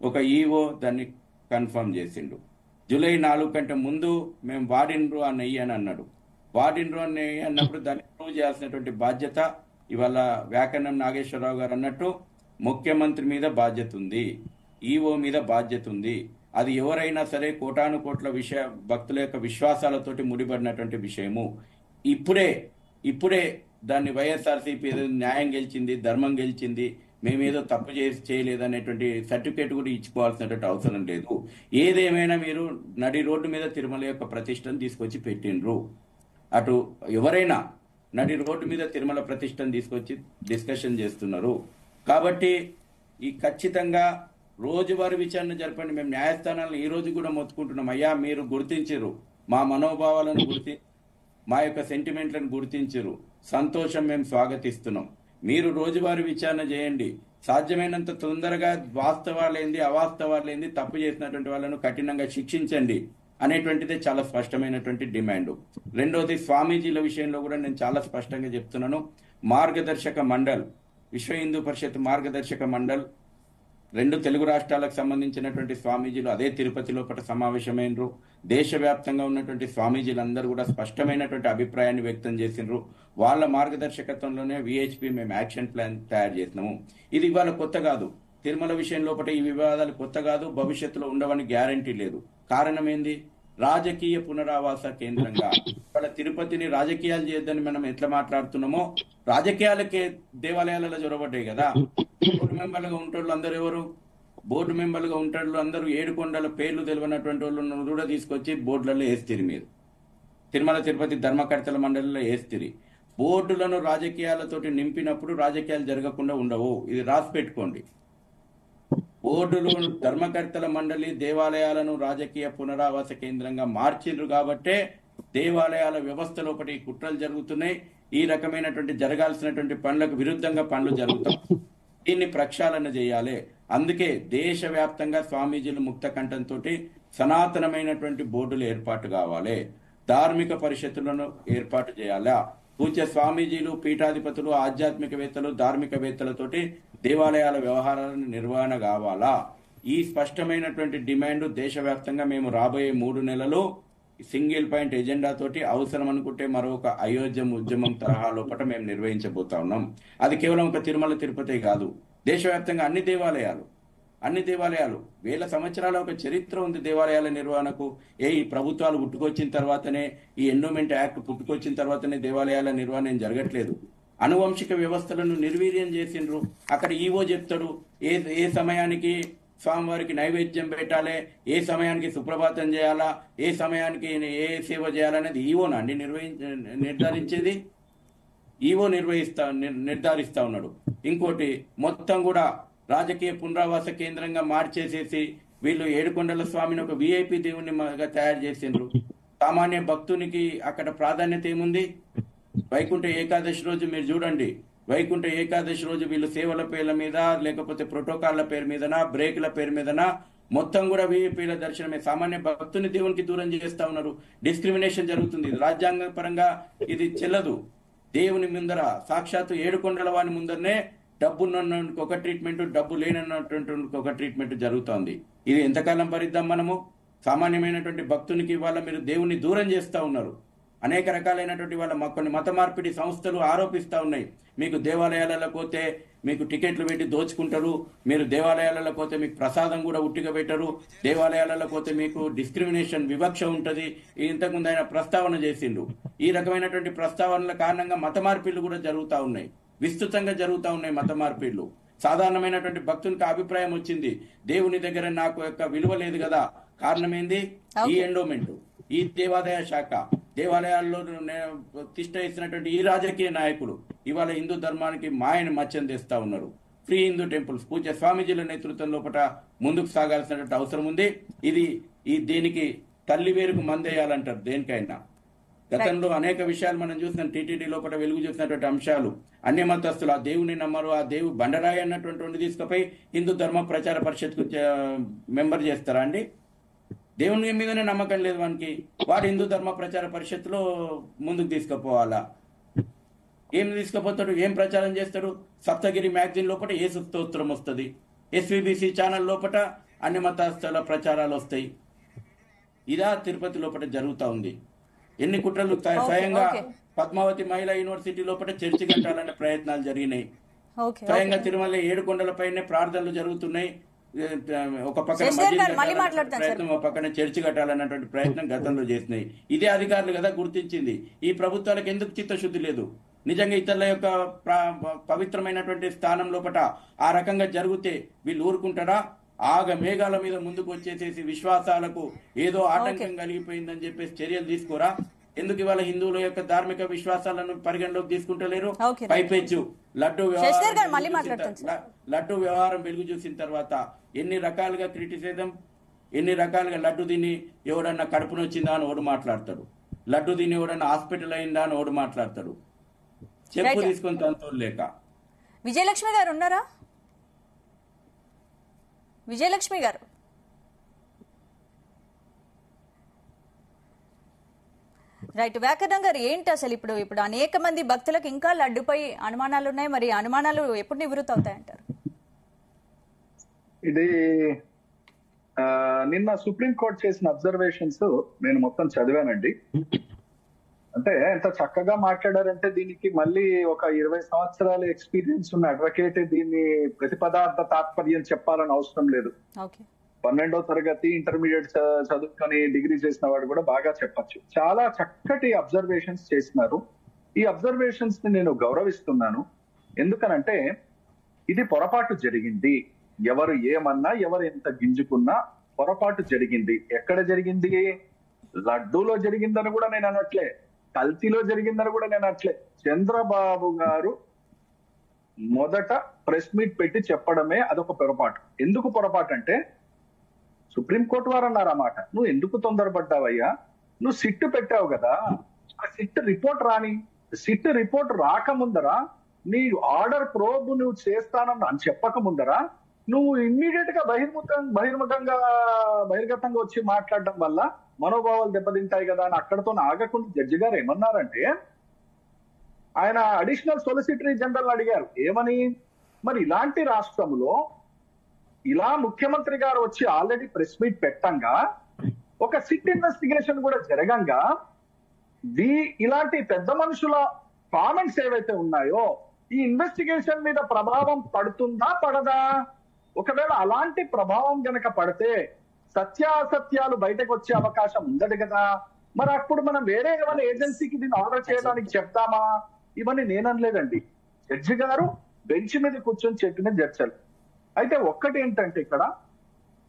ఒక ఈవో దాన్ని కన్ఫర్మ్ చేసిండు. జూలై 4 కంటే ముందు మేము వాడినరు ఆ నెయ్యి అని అన్నాడు. వాడినరు అని నెయ్యి అన్నప్పుడు దాన్ని ప్రూవ్ చేయాల్సినటువంటి బాధ్యత ఇవాళ వ్యాకరణం నాగేశ్వరరావు గారు అన్నట్టు ముఖ్యమంత్రి మీద బాధ్యత ఉంది, ఈవో మీద బాధ్యత ఉంది. అది ఎవరైనా సరే కోటాను కోట్ల భక్తుల యొక్క విశ్వాసాలతోటి ముడిపడినటువంటి విషయము. ఇప్పుడే దాన్ని వైఎస్ఆర్సీపీ ఏదో న్యాయం గెలిచింది, ధర్మం గెలిచింది, మేమేదో తప్పు చేయలేదు అనేటువంటి సర్టిఫికేట్ కూడా ఇచ్చుకోవాల్సినటువంటి అవసరం లేదు. ఏదేమైనా మీరు నడి రోడ్డు మీద తిరుమల యొక్క ప్రతిష్టను తీసుకొచ్చి పెట్టిండ్రు. అటు ఎవరైనా నడి రోడ్డు మీద తిరుమల ప్రతిష్టను తీసుకొచ్చి డిస్కషన్ చేస్తున్నారు. కాబట్టి ఈ ఖచ్చితంగా రోజువారీ విచారణ జరపండి. మేము న్యాయస్థానాలను ఈ రోజు కూడా మొత్తుకుంటున్నాం, అయ్యా మీరు గుర్తించరు, మా మనోభావాలను మా యొక్క సెంటిమెంట్లను గుర్తించరు, సంతోషం, మేము స్వాగతిస్తున్నాం. మీరు రోజువారీ విచారణ చేయండి, సాధ్యమైనంత తొందరగా వాస్తవాలేంది అవాస్తవాలేంది తప్పు చేసినటువంటి వాళ్ళను కఠినంగా శిక్షించండి అనేటువంటిదే చాలా స్పష్టమైనటువంటి డిమాండ్. రెండోది, స్వామీజీల విషయంలో కూడా నేను చాలా స్పష్టంగా చెప్తున్నాను. మార్గదర్శక మండల్, విశ్వ హిందూ పరిషత్ మార్గదర్శక మండల్ 2 తెలుగు రాష్ట్రాలకు సంబంధించినటువంటి స్వామీజీలు అదే తిరుపతి లోపల సమావేశమైనరు. దేశవ్యాప్తంగా ఉన్నటువంటి స్వామీజీలందరూ కూడా స్పష్టమైనటువంటి అభిప్రాయాన్ని వ్యక్తం చేసినారు. వాళ్ళ మార్గదర్శకత్వంలోనే విహెచ్పి మేము యాక్షన్ ప్లాన్ తయారు చేసినాము. ఇది ఇవాళ కొత్త కాదు, తిరుమల విషయం లోపల ఈ వివాదాలు కొత్త కాదు, భవిష్యత్తులో ఉండవని గ్యారంటీ లేదు. కారణం ఏంది, రాజకీయ పునరావాస కేంద్రంగా ఇవాళ తిరుపతిని రాజకీయాలు చేయొద్దని మనం ఎట్లా మాట్లాడుతున్నామో, రాజకీయాలకే దేవాలయాలలో జొరబడ్డాయి కదా. బోర్డు మెంబర్లుగా ఉంటాళ్ళు అందరూ ఎవరు, బోర్డు మెంబర్లుగా ఉంటాళ్ళు అందరూ 7 కొండల పేర్లు తెలియనటువంటి వాళ్ళను కూడా తీసుకొచ్చి బోర్డులలో వేస్తారు. మీరు తిరుమల తిరుపతి ధర్మకర్తల మండలిలో వేస్తారు. బోర్డులను రాజకీయాలతోటి నింపినప్పుడు రాజకీయాలు జరగకుండా ఉండవు, ఇది రాసి పెట్టుకోండి. బోర్డులు ధర్మకర్తల మండలి దేవాలయాలను రాజకీయ పునరావాస కేంద్రంగా మార్చిండ్రు కాబట్టే దేవాలయాల వ్యవస్థ లోపటి కుట్రలు జరుగుతున్నాయి. ఈ రకమైనటువంటి జరగాల్సినటువంటి పనులకు విరుద్ధంగా పనులు జరుగుతాయి. దీన్ని ప్రక్షాళన చేయాలి. అందుకే దేశవ్యాప్తంగా స్వామీజీలు ముక్త కంఠంతో సనాతనమైనటువంటి బోర్డులు ఏర్పాటు కావాలి, ధార్మిక పరిషత్తులను ఏర్పాటు చేయాలా. పూజ్య స్వామీజీలు, పీఠాధిపతులు, ఆధ్యాత్మికవేత్తలు, ధార్మికవేత్తలతోటి దేవాలయాల వ్యవహారాలను నిర్వహణ కావాలా. ఈ స్పష్టమైనటువంటి డిమాండ్ దేశవ్యాప్తంగా మేము రాబోయే 3 నెలలు సింగిల్ పాయింట్ ఎజెండా తోటి అవసరం అనుకుంటే మరొక అయోధ్య ఉద్యమం తరహా లోపల మేము నిర్వహించబోతా ఉన్నాం. అది కేవలం ఒక తిరుమల తిరుపతి కాదు, దేశవ్యాప్తంగా అన్ని దేవాలయాలు వేల సంవత్సరాల ఒక చరిత్ర ఉంది దేవాలయాల నిర్వహణకు. ఈ ప్రభుత్వాలు పుట్టుకొచ్చిన తర్వాతనే, ఈ ఎండోమెంట్ యాక్ట్ పుట్టుకొచ్చిన తర్వాతనే దేవాలయాల నిర్వహణ ఏం జరగట్లేదు. అనువంశిక వ్యవస్థలను నిర్వీర్యం చేసిండ్రు. అక్కడ ఈవో చెప్తాడు ఏ సమయానికి స్వామివారికి నైవేద్యం పెట్టాలి, ఏ సమయానికి సుప్రభాతం చేయాలా, ఏ సమయానికి ఏ సేవ చేయాలనేది ఈవోనా అండి నిర్ధారించేది? ఈవో నిర్ధారిస్తా ఉన్నాడు. ఇంకోటి, మొత్తం కూడా రాజకీయ పునరావాస కేంద్రంగా మార్చేసేసి వీళ్ళు ఏడుకొండల స్వామిని ఒక విఐపి దేవునిగా తయారు చేసిండ్రు. సామాన్య భక్తునికి అక్కడ ప్రాధాన్యత ఏముంది? వైకుంఠ ఏకాదశి రోజు మీరు చూడండి, వైకుంఠ ఏకాదశి రోజు వీళ్ళు సేవల పేర్ల మీద, లేకపోతే ప్రోటోకాల్ల పేరు మీదనా, బ్రేకుల పేరు మీదనా మొత్తం కూడా విఐపీల దర్శనమే. సామాన్య భక్తుని దేవునికి దూరం చేస్తా ఉన్నారు. డిస్క్రిమినేషన్ జరుగుతుంది. రాజ్యాంగ పరంగా ఇది చెల్లదు. దేవుని ముందర సాక్షాత్తు ఏడుకొండల వాని ముందరనే డబ్బున్నటువంటి ఒక ట్రీట్మెంట్, డబ్బు లేనటువంటి ఒక ట్రీట్మెంట్ జరుగుతోంది. ఇది ఎంతకాలం భరిద్దాం మనము? సామాన్యమైనటువంటి భక్తునికి ఇవాళ మీరు దేవుని దూరం చేస్తా ఉన్నారు. అనేక రకాలైనటువంటి వాళ్ళ కొన్ని మత మార్పిడి సంస్థలు ఆరోపిస్తా ఉన్నాయి. మీకు దేవాలయాలలో పోతే మీకు టికెట్లు పెట్టి దోచుకుంటారు, మీరు దేవాలయాలలో పోతే మీకు ప్రసాదం కూడా ఉట్టిగా పెట్టరు, దేవాలయాలలో పోతే మీకు డిస్క్రిమినేషన్ వివక్ష ఉంటది. ఇంతకుముందు ఆయన ప్రస్తావన చేసిండు. ఈ రకమైనటువంటి ప్రస్తావనల కారణంగా మత మార్పిళ్లు కూడా జరుగుతూ ఉన్నాయి, విస్తృతంగా జరుగుతూ ఉన్నాయి మత మార్పిళ్లు. సాధారణమైనటువంటి భక్తునికి అభిప్రాయం వచ్చింది, దేవుని దగ్గర నాకు యొక్క విలువ లేదు కదా. కారణం ఏంది? ఈ ఎండోమెంట్, ఈ దేవాదాయ శాఖ, దేవాలయాల్లో తిష్ట ఇస్తున్నటువంటి ఈ రాజకీయ నాయకులు ఇవాళ హిందూ ధర్మానికి మాయని మచ్చం తెస్తా ఉన్నారు. ఫ్రీ హిందూ టెంపుల్స్ పూజ్య స్వామీజీల నేతృత్వం లోపల ముందుకు సాగాల్సినటువంటి అవసరం ఉంది. దీనికి తల్లి వేరుకు మందేయాలంటారు దేనికైనా. గతంలో అనేక విషయాలు మనం చూసిన టీటీడీ లోపల వెలుగు చూసినటువంటి అంశాలు, అన్య మతస్థులు ఆ దేవుని నమ్మరు, ఆ దేవు బండరాయి అన్నటువంటి తీసుకుపోయి హిందూ ధర్మ ప్రచార పరిషత్కు మెంబర్ చేస్తారా అండి? దేవుని మీదనే నమ్మకం లేదు వానికి, వాడు హిందూ ధర్మ ప్రచార పరిషత్తులో ముందుకు తీసుకుపోవాలా? ఏం తీసుకుపోతాడు? ఏం ప్రచారం చేస్తాడు? సప్తగిరి మ్యాగజైన్ లోపల యేసు స్తోత్రం వస్తుంది, ఎస్వీబీసీ ఛానల్ లోపల అన్య మతస్థుల ప్రచారాలు వస్తాయి. ఇదా తిరుపతి లోపల జరుగుతూ ఉంది. ఎన్ని కుట్రలు! స్వయంగా పద్మావతి మహిళా యూనివర్సిటీ లోపల చర్చి కట్టాలనే ప్రయత్నాలు జరిగినాయి. స్వయంగా తిరుమల 7 కొండలపైనే ప్రార్థనలు జరుగుతున్నాయి. ఒక పక్కన ప్రయత్నం, ఒక పక్కన చర్చి కట్టాలన్నటువంటి ప్రయత్నం గతంలో చేసినాయి. ఇదే అధికారులు కదా గుర్తించింది. ఈ ప్రభుత్వాలకు ఎందుకు చిత్తశుద్ధి లేదు? నిజంగా ఇతరుల యొక్క పవిత్రమైనటువంటి స్థానం లోపల ఆ రకంగా జరిగితే వీళ్ళు ఊరుకుంటారా? ఆగ మేఘాల మీద ముందుకు వచ్చేసేసి విశ్వాసాలకు ఏదో ఆటంకం కలిగిపోయిందని చెప్పేసి చర్యలు తీసుకోరా? ఎందుకు ఇవాళ హిందువుల యొక్క ధార్మిక విశ్వాసాలను పరిగణలోకి తీసుకుంటలేరు? పైపెచ్చు లడ్డు వ్యవహారం వెలుగు చూసిన తర్వాత ఎన్ని రకాలుగా క్రిటిసిజం, ఎన్ని రకాలుగా లడ్డు తిని ఎవడన్నా కడుపున వచ్చిందా అని ఓడు మాట్లాడతాడు, లడ్డు తిని ఎవడన్నా హాస్పిటల్ అయిందా అని ఓడు మాట్లాడతాడు. చెప్పు తీసుకొని తనతో లేక. విజయలక్ష్మి గారు ఉన్నారా? విజయలక్ష్మి గారు, రైట్. వ్యాకరణం గారు, ఏంటి అసలు ఇప్పుడు అనేక మంది భక్తులకు ఇంకా లడ్డుపై అనుమానాలు ఉన్నాయి. మరి అనుమానాలు ఎప్పుడు నివృత్తి అవుతాయంటారు? ఇది నిన్న సుప్రీంకోర్టు చేసిన అబ్జర్వేషన్స్ నేను మొత్తం చదివానండి. అంటే ఎంత చక్కగా మాట్లాడారంటే దీనికి మళ్ళీ ఒక 20 సంవత్సరాల ఎక్స్పీరియన్స్ ఉన్న అడ్వకేట్ దీన్ని ప్రతిపదార్థ తాత్పర్యం చెప్పాలని అవసరం లేదు. 12వ తరగతి ఇంటర్మీడియట్ చదువుకొని డిగ్రీ చేసిన వాడు కూడా బాగా చెప్పచ్చు. చాలా చక్కటి అబ్జర్వేషన్స్ చేసినారు. ఈ అబ్జర్వేషన్స్ ని నేను గౌరవిస్తున్నాను. ఎందుకనంటే ఇది పొరపాటు జరిగింది. ఎవరు ఏమన్నా, ఎవరు ఎంత గింజుకున్నా పొరపాటు జరిగింది. ఎక్కడ జరిగింది? లడ్డూలో జరిగిందని కూడా నేను అనట్లే, కల్తీలో జరిగిందని కూడా నేను అనట్లే. చంద్రబాబు గారు మొదట ప్రెస్ మీట్ పెట్టి చెప్పడమే అదొక పొరపాటు. ఎందుకు పొరపాటు అంటే సుప్రీంకోర్టు వారు అన్నారు అన్నమాట, నువ్వు ఎందుకు తొందరపడ్డావయ్యా, నువ్వు సిట్ పెట్టావు కదా, ఆ సిట్ రిపోర్ట్ రాని, సిట్ రిపోర్ట్ రాకముందరా నీ ఆర్డర్ ప్రోబ్ నువ్వు చేస్తానని అని చెప్పక ముందరా నువ్వు ఇమ్మీడియట్ గా బహిర్గతంగా వచ్చి మాట్లాడడం వల్ల మనోభావాలు దెబ్బతింటాయి కదా అని అక్కడతో ఆగకుండా జడ్జి గారు ఏమన్నారంటే, ఆయన అడిషనల్ సొలిసిటరీ జనరల్ అడిగారు ఏమని, మరి ఇలాంటి రాష్ట్రంలో ఇలా ముఖ్యమంత్రి గారు వచ్చి ఆల్రెడీ ప్రెస్ మీట్ పెట్టంగా ఒక సిట్ ఇన్వెస్టిగేషన్ కూడా జరగంగా ఇలాంటి పెద్ద మనుషుల కామెంట్స్ ఏవైతే ఉన్నాయో ఈ ఇన్వెస్టిగేషన్ మీద ప్రభావం పడుతుందా పడదా? ఒకవేళ అలాంటి ప్రభావం గనక పడితే సత్యాసత్యాలు బయటకు వచ్చే అవకాశం ఉండదు కదా. మరి అప్పుడు మనం వేరే ఏమైనా ఏజెన్సీకి దీన్ని ఆర్డర్ చేయడానికి చెప్తామా? ఇవన్నీ నేననలేదండి, జడ్జి గారు బెంచ్ మీద కూర్చొని చెప్పిన చర్చలు. అయితే ఒక్కటి ఏంటంటే ఇక్కడ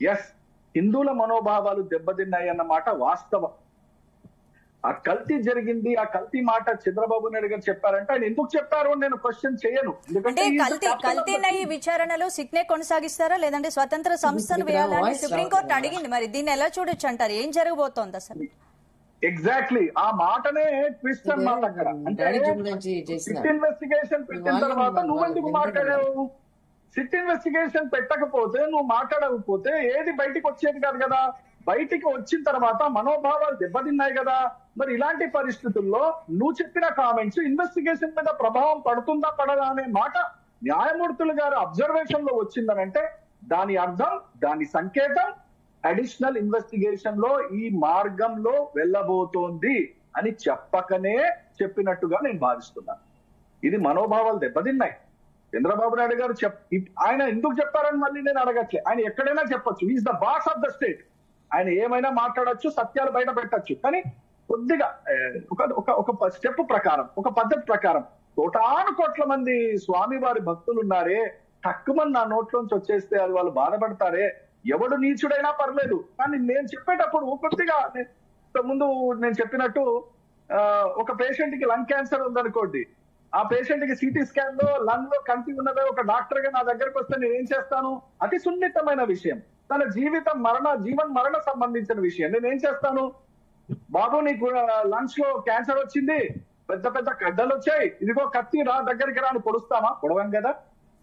ఎస్ హిందువుల మనోభావాలు దెబ్బతిన్నాయి అన్నమాట వాస్తవం. ఆ కల్తీ జరిగింది, ఆ కల్తీ మాట చంద్రబాబు నాయుడు గారు చెప్పారంటే ఆయన ఎందుకు చెప్పారు అని నేను క్వశ్చన్ చేయను. ఎందుకంటే కల్తీ విచారణలో సిట్నే కొనసాగిస్తారా లేదంటే స్వతంత్ర సంస్థను వేయాలని సుప్రీంకోర్టు అడిగింది. మరి దీన్ని ఎలా చూడొచ్చు అంటారు? ఏం జరగబోతోంది అసలు? ఎగ్జాక్ట్లీ ఆ మాటనే ట్విస్ట్ అన్నమాట అక్కడ. అంటే సిట్ ఇన్వెస్టిగేషన్ పెట్టిన తర్వాత నువ్వెందుకు మాట్లాడావు? సిట్ ఇన్వెస్టిగేషన్ పెట్టకపోతే, నువ్వు మాట్లాడకపోతే ఏది బయటికి వచ్చేది కాదు కదా. బయటికి వచ్చిన తర్వాత మనోభావాలు దెబ్బతిన్నాయి కదా. మరి ఇలాంటి పరిస్థితుల్లో నువ్వు చెప్పిన కామెంట్స్ ఇన్వెస్టిగేషన్ మీద ప్రభావం పడుతుందా పడదా అనే మాట న్యాయమూర్తులు గారు అబ్జర్వేషన్ లో వచ్చిందనంటే దాని అర్థం, దాని సంకేతం అడిషనల్ ఇన్వెస్టిగేషన్ లో ఈ మార్గంలో వెళ్ళబోతోంది అని చెప్పకనే చెప్పినట్టుగా నేను భావిస్తున్నాను. ఇది మనోభావాలు దెబ్బతిన్నాయి. చంద్రబాబు నాయుడు గారు ఆయన ఎందుకు చెప్పారని మళ్ళీ నేను అడగట్లే. ఆయన ఎక్కడైనా చెప్పొచ్చు, is the boss of the state. ఆయన ఏమైనా మాట్లాడొచ్చు, సత్యాలు బయట పెట్టచ్చు. కానీ కొద్దిగా ఒక స్టెప్ ప్రకారం, ఒక పద్ధతి ప్రకారం, కోటాను కోట్ల మంది స్వామివారి భక్తులు ఉన్నారే, తక్కువ నా నోట్లోంచి వచ్చేస్తే అది వాళ్ళు బాధపడతారే, ఎవడు నీచుడైనా పర్లేదు. కానీ నేను చెప్పేటప్పుడు కొద్దిగా ముందు నేను చెప్పినట్టు ఒక పేషెంట్ కి లంగ్ క్యాన్సర్ ఉందనుకోండి, ఆ పేషెంట్ కి సిటీ స్కాన్ లో లంగ్ లో కంటి ఉన్నదో ఒక డాక్టర్ గా నా దగ్గరకు వస్తే నేను ఏం చేస్తాను? అతి సున్నితమైన విషయం, తన జీవన్ మరణ సంబంధించిన విషయం. నేనేం చేస్తాను? బాబు నీకు లంగ్స్ లో క్యాన్సర్ వచ్చింది, పెద్ద పెద్ద గడ్డలు వచ్చాయి, ఇదిగో కత్తి రా దగ్గరికి రాని పొడుస్తామా? పొడవం కదా.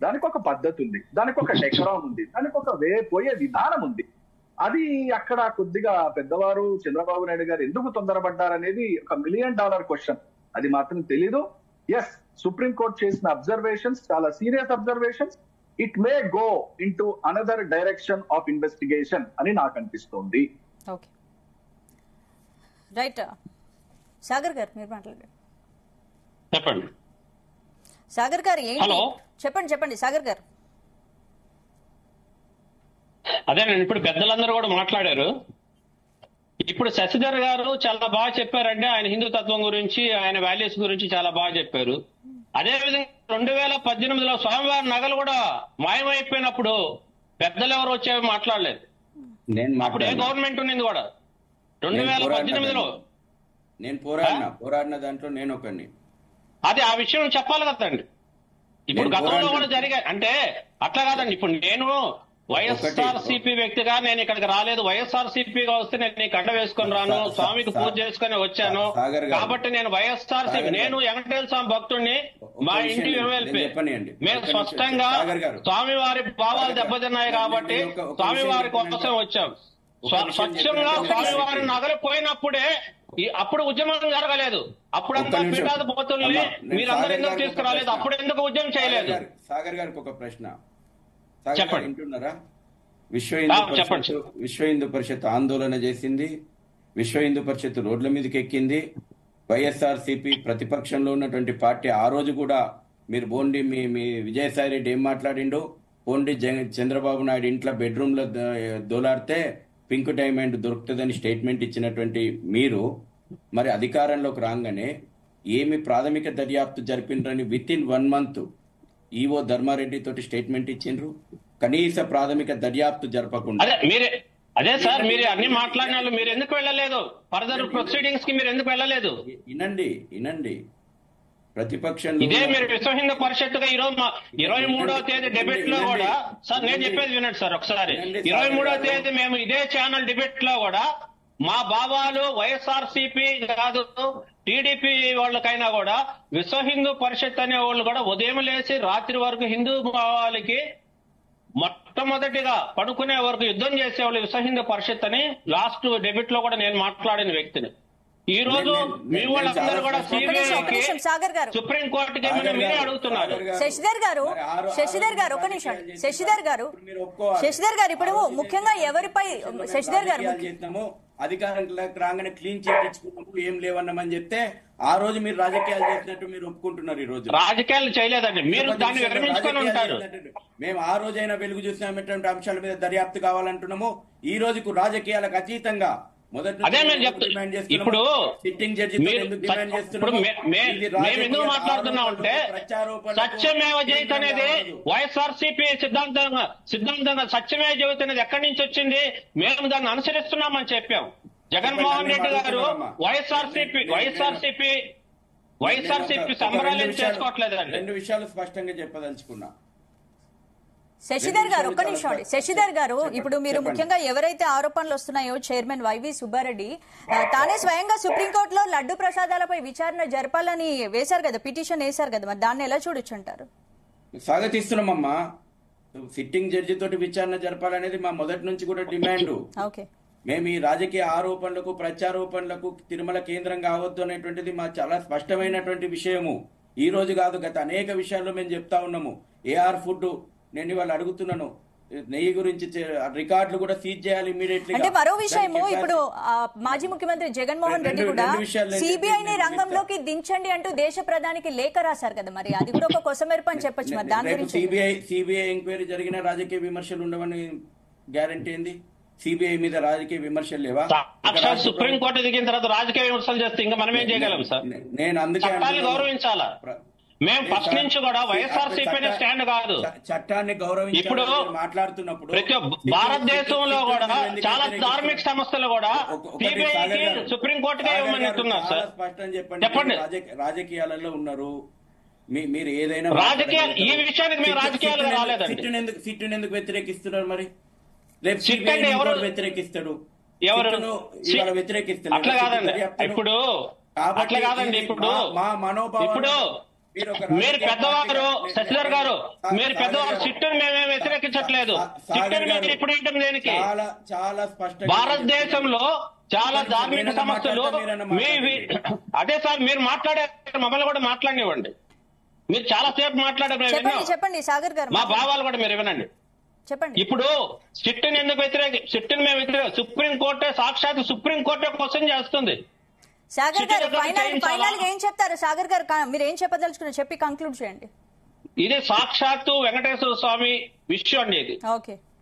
దానికి ఒక పద్ధతి ఉంది, దానికి ఒక డెకరం ఉంది, దానికి ఒక పోయే విధానం ఉంది. అది అక్కడ కొద్దిగా పెద్దవారు చంద్రబాబు నాయుడు గారు ఎందుకు తొందరపడ్డారనేది ఒక $1 million క్వశ్చన్. అది మాత్రం తెలీదు. ఎస్, సుప్రీం కోర్ట్ చేసిన అబ్జర్వేషన్స్ చాలా serious observations. It may go in to another direction of investigation అని నాకు అనిపిస్తోంది. Okay, right. సాగర్ గారు మీరు మాట్లాడండి. చెప్పండి సాగర్ గారు ఏంటి? హలో, చెప్పండి సాగర్ గారు. అదేనండి, ఇప్పుడు పెద్దలందరూ కూడా మాట్లాడారు. ఇప్పుడు శశిధర్ గారు చాలా బాగా చెప్పారండి. ఆయన హిందూ తత్వం గురించి, ఆయన వాల్యూస్ గురించి చాలా బాగా చెప్పారు. అదేవిధంగా 2018లో స్వామివారి నగలు కూడా మాయమైపోయినప్పుడు పెద్దలు ఎవరు వచ్చేవి మాట్లాడలేదు. అప్పుడు ఏ గవర్నమెంట్ ఉన్నింది కూడా 2018లో. నేను పోరాడిన దాంట్లో నేను ఒకరిని. అది ఆ విషయం చెప్పాలి కదండి. ఇప్పుడు గతంలో కూడా జరిగాయి అంటే అట్లా కాదండి. ఇప్పుడు నేను వైఎస్ఆర్సీపీ వ్యక్తిగా నేను ఇక్కడికి రాలేదు. వైఎస్ఆర్సీపీగా వస్తే నేను నీ కండ వేసుకొని రాను, స్వామికి పూజ చేసుకుని వచ్చాను. కాబట్టి నేను వైఎస్ఆర్సీపీ, నేను వెంకటేశ్వర స్వామి భక్తుడిని, మా ఇంటి ఎమ్మెల్పీ. మేము స్పష్టంగా స్వామివారి భావాలు దెబ్బతిన్నాయి కాబట్టి స్వామివారి కోసం వచ్చాం. స్వచ్ఛంగా స్వామివారి నగలు పోయినప్పుడే అప్పుడు ఉద్యమం జరగలేదు. అప్పుడంతా పీఠాధిపతుల్ని మీరందరూ ఎందుకు తీసుకురాలేదు? అప్పుడు ఎందుకు ఉద్యమం చేయలేదు? సాగర్ గారికి ఒక ప్రశ్న. చెప్పండి. వింటున్నారా? విశ్వ హిందూ పరిషత్ ఆందోళన చేసింది, విశ్వ హిందూ పరిషత్ రోడ్ల మీదకి ఎక్కింది. వైఎస్ఆర్సీపీ ప్రతిపక్షంలో ఉన్నటువంటి పార్టీ ఆ రోజు కూడా మీరు బోండి మీ విజయసాయి రెడ్డి ఏం మాట్లాడిండు, బోండి చంద్రబాబు నాయుడు ఇంట్లో బెడ్రూమ్ లో దోలాడితే పింక్ డైమండ్ దొరుకుతుందని స్టేట్మెంట్ ఇచ్చినటువంటి మీరు మరి అధికారంలోకి రాగానే ఏమి ప్రాథమిక దర్యాప్తు జరిపినరని within 1 month EO Dharma Reddy తోటి స్టేట్మెంట్ ఇచ్చిండ్రు. కనీస ప్రాథమిక దర్యాప్తు జరపకుండా. అదే సార్, మీరు అన్ని మాట్లాడిన మీరు ఎందుకు వెళ్ళలేదు? ఫర్దర్ ప్రొసీడింగ్స్ కి మీరు ఎందుకు వెళ్ళలేదు? వినండి ప్రతిపక్షంలో ఇదే మీరు విశ్వ హిందూ పరిషత్ గా ఈరోజు 23వ తేదీ డిబేట్ లో కూడా, సార్ నేను చెప్పేది వినండి సార్ ఒకసారి. 23వ తేదీ మేము ఇదే ఛానల్ డిబేట్ లో కూడా మా భావాలు వైఎస్ఆర్సీపీ కాదు, టీడీపీ వాళ్ళకైనా కూడా విశ్వ హిందూ పరిషత్ అనే వాళ్ళు కూడా ఉదయం లేచి రాత్రి వరకు హిందూ భావాలకి మొట్టమొదటిగా పడుకునే వరకు యుద్ధం చేసేవాళ్ళు విశ్వ హిందూ పరిషత్ అని లాస్ట్ డెబిట్ లో కూడా నేను మాట్లాడిన వ్యక్తిని. ఈ రోజు మీ వాళ్ళందరూ కూడా సుప్రీం కోర్టుకి మీరే అడుగుతున్నారు. శశిధర్ గారు ఒక నిమిషం. శశిధర్ గారు ఇప్పుడు ముఖ్యంగా ఎవరిపై శశిధర్ గారు అధికారంలోకి రాగానే క్లీన్ చేయించుకున్నాము, ఏం లేవన్నామని చెప్తే ఆ రోజు మీరు రాజకీయాలు చేసినట్టు మీరు ఒప్పుకుంటున్నారు. ఈ రోజు రాజకీయాలు చేయలేదండి, మీరు దాన్ని విరమించుకొని ఉంటారు. మేము ఆ రోజైనా వెలుగు చూసినటువంటి అంశాల మీద దర్యాప్తు కావాలంటున్నాము. ఈ రోజుకు రాజకీయాలకు అతీతంగా అదే మేము చెప్తున్నాం. ఇప్పుడు మేము ఎందుకు మాట్లాడుతున్నామంటే సత్యమేవ జయత్ అనేది వైఎస్ఆర్సీపీ సిద్ధాంతంగా సత్యమేవ జయత్ అనేది ఎక్కడి నుంచి వచ్చింది? మేము దాన్ని అనుసరిస్తున్నామని చెప్పాం. జగన్మోహన్ రెడ్డి గారు వైఎస్ఆర్సీపీ సంబరాలు చేసుకోవట్లేదండి. 2 విషయాలు స్పష్టంగా చెప్పదలుచుకున్నా. శశిధర్ గారు ఒక్క నిమిషం అండి. శశిధర్ గారు ఇప్పుడు మీరు ముఖ్యంగా ఎవరైతే ఆరోపణలు వస్తున్నాయో చైర్మన్ వైవి సుబ్బారెడ్డి తానే స్వయంగా సుప్రీంకోర్టులో లడ్డు ప్రసాదాలపై విచారణ జరపాలని వేశారు కదా, పిటిషన్ వేశారు కదా, మరి దాన్ని ఎలా చూడొచ్చు అంటారు? స్వాగతిస్తున్నామమ్మా. సిట్టింగ్ జడ్జి తోటి విచారణ జరపాలనేది మా మొదటి నుంచి కూడా డిమాండ్. మేము ఈ రాజకీయ ఆరోపణలకు ప్రత్యారోపణలకు తిరుమల కేంద్రం కావద్దు అనేటువంటిది మా చాలా స్పష్టమైనటువంటి విషయము. ఈ రోజు కాదు, గత అనేక విషయాల్లో మేము చెప్తా ఉన్నాము. ఏఆర్ ఫుడ్ నేను ఇవాళ అడుగుతున్నాను, నెయ్యి గురించి రికార్డులు కూడా సీజ్ చేయాలి ఇమీడియట్లీ. అంటే మరో విషయము, ఇప్పుడు మాజీ ముఖ్యమంత్రి జగన్మోహన్ రెడ్డి కూడా సిబిఐని రంగంలోకి దించండి అంటూ దేశ ప్రధానికి లేఖ రాశారు కదా, మరి అది కూడా ఒక కొసమెరుపు అని చెప్పొచ్చు. మరి దాని గురించి సిబిఐ ఎంక్వైరీ జరిగిన రాజకీయ విమర్శలు ఉండవని గ్యారంటీ ఏంది? సిబిఐ మీద రాజకీయ విమర్శలు లేవా? సుప్రీంకోర్టు దిగిన తర్వాత రాజకీయ విమర్శలు చేస్తే ఇంకా మనం ఏం చేయగలం సార్? నేను అందుకే గౌరవించాలా. మేము ఫస్ట్ నుంచి కూడా వైఎస్ఆర్సీపీ స్టాండ్ కాదు, చట్టాన్ని గౌరవించి ఇప్పుడు మాట్లాడుతున్నప్పుడు భారతదేశంలో కూడా చాలా ధార్మిక సంస్థలు కూడా సుప్రీంకోర్టుగా ఇవ్వమని చెప్తున్నారు సార్. స్పష్టం చెప్పండి. రాజకీయాలలో ఉన్నారు మీరు, ఏదైనా రాజకీయాలు ఈ విషయానికి మేము రాజకీయాలు రాలేదండి. సిట్టును ఎందుకు వ్యతిరేకిస్తున్నారు? మరి రేపు ఎవరు వ్యతిరేకిస్తాడు? ఎవరు వ్యతిరేకిస్తారు? అట్లా కాదండి. ఇప్పుడు అట్లా కాదండి. ఇప్పుడు మా మనోభావం, ఇప్పుడు మీరు పెద్దవారు శశిధర్ గారు, మీరు పెద్దవారు, సిట్టును మేమే వ్యతిరేకించట్లేదు. సిట్టును మేము ఇప్పుడు ఏంటం దేనికి? చాలా స్పష్టంగా భారతదేశంలో చాలా ధార్మిక సమస్యలు అదే సార్ మీరు మాట్లాడే మమ్మల్ని కూడా మాట్లాడినివ్వండి. మీరు చాలా సేపు మాట్లాడారు, చెప్పండి సాగర్ గారు, మా భావాలు కూడా మీరు వినండి. చెప్పండి. ఇప్పుడు సిట్టుని ఎందుకు సిట్టుని మేము సుప్రీంకోర్టే, సాక్షాత్ సుప్రీంకోర్టే క్వశ్చన్ చేస్తుంది. సాగర్ గారు ఫైనల్ గా ఏం చెప్తారు? సాగర్ గారు మీరు ఏం చెప్పదలుచుకున్నారు చెప్పి కంక్లూడ్ చేయండి. ఇది సాక్షాత్తు వెంకటేశ్వర స్వామి విషయం అండి.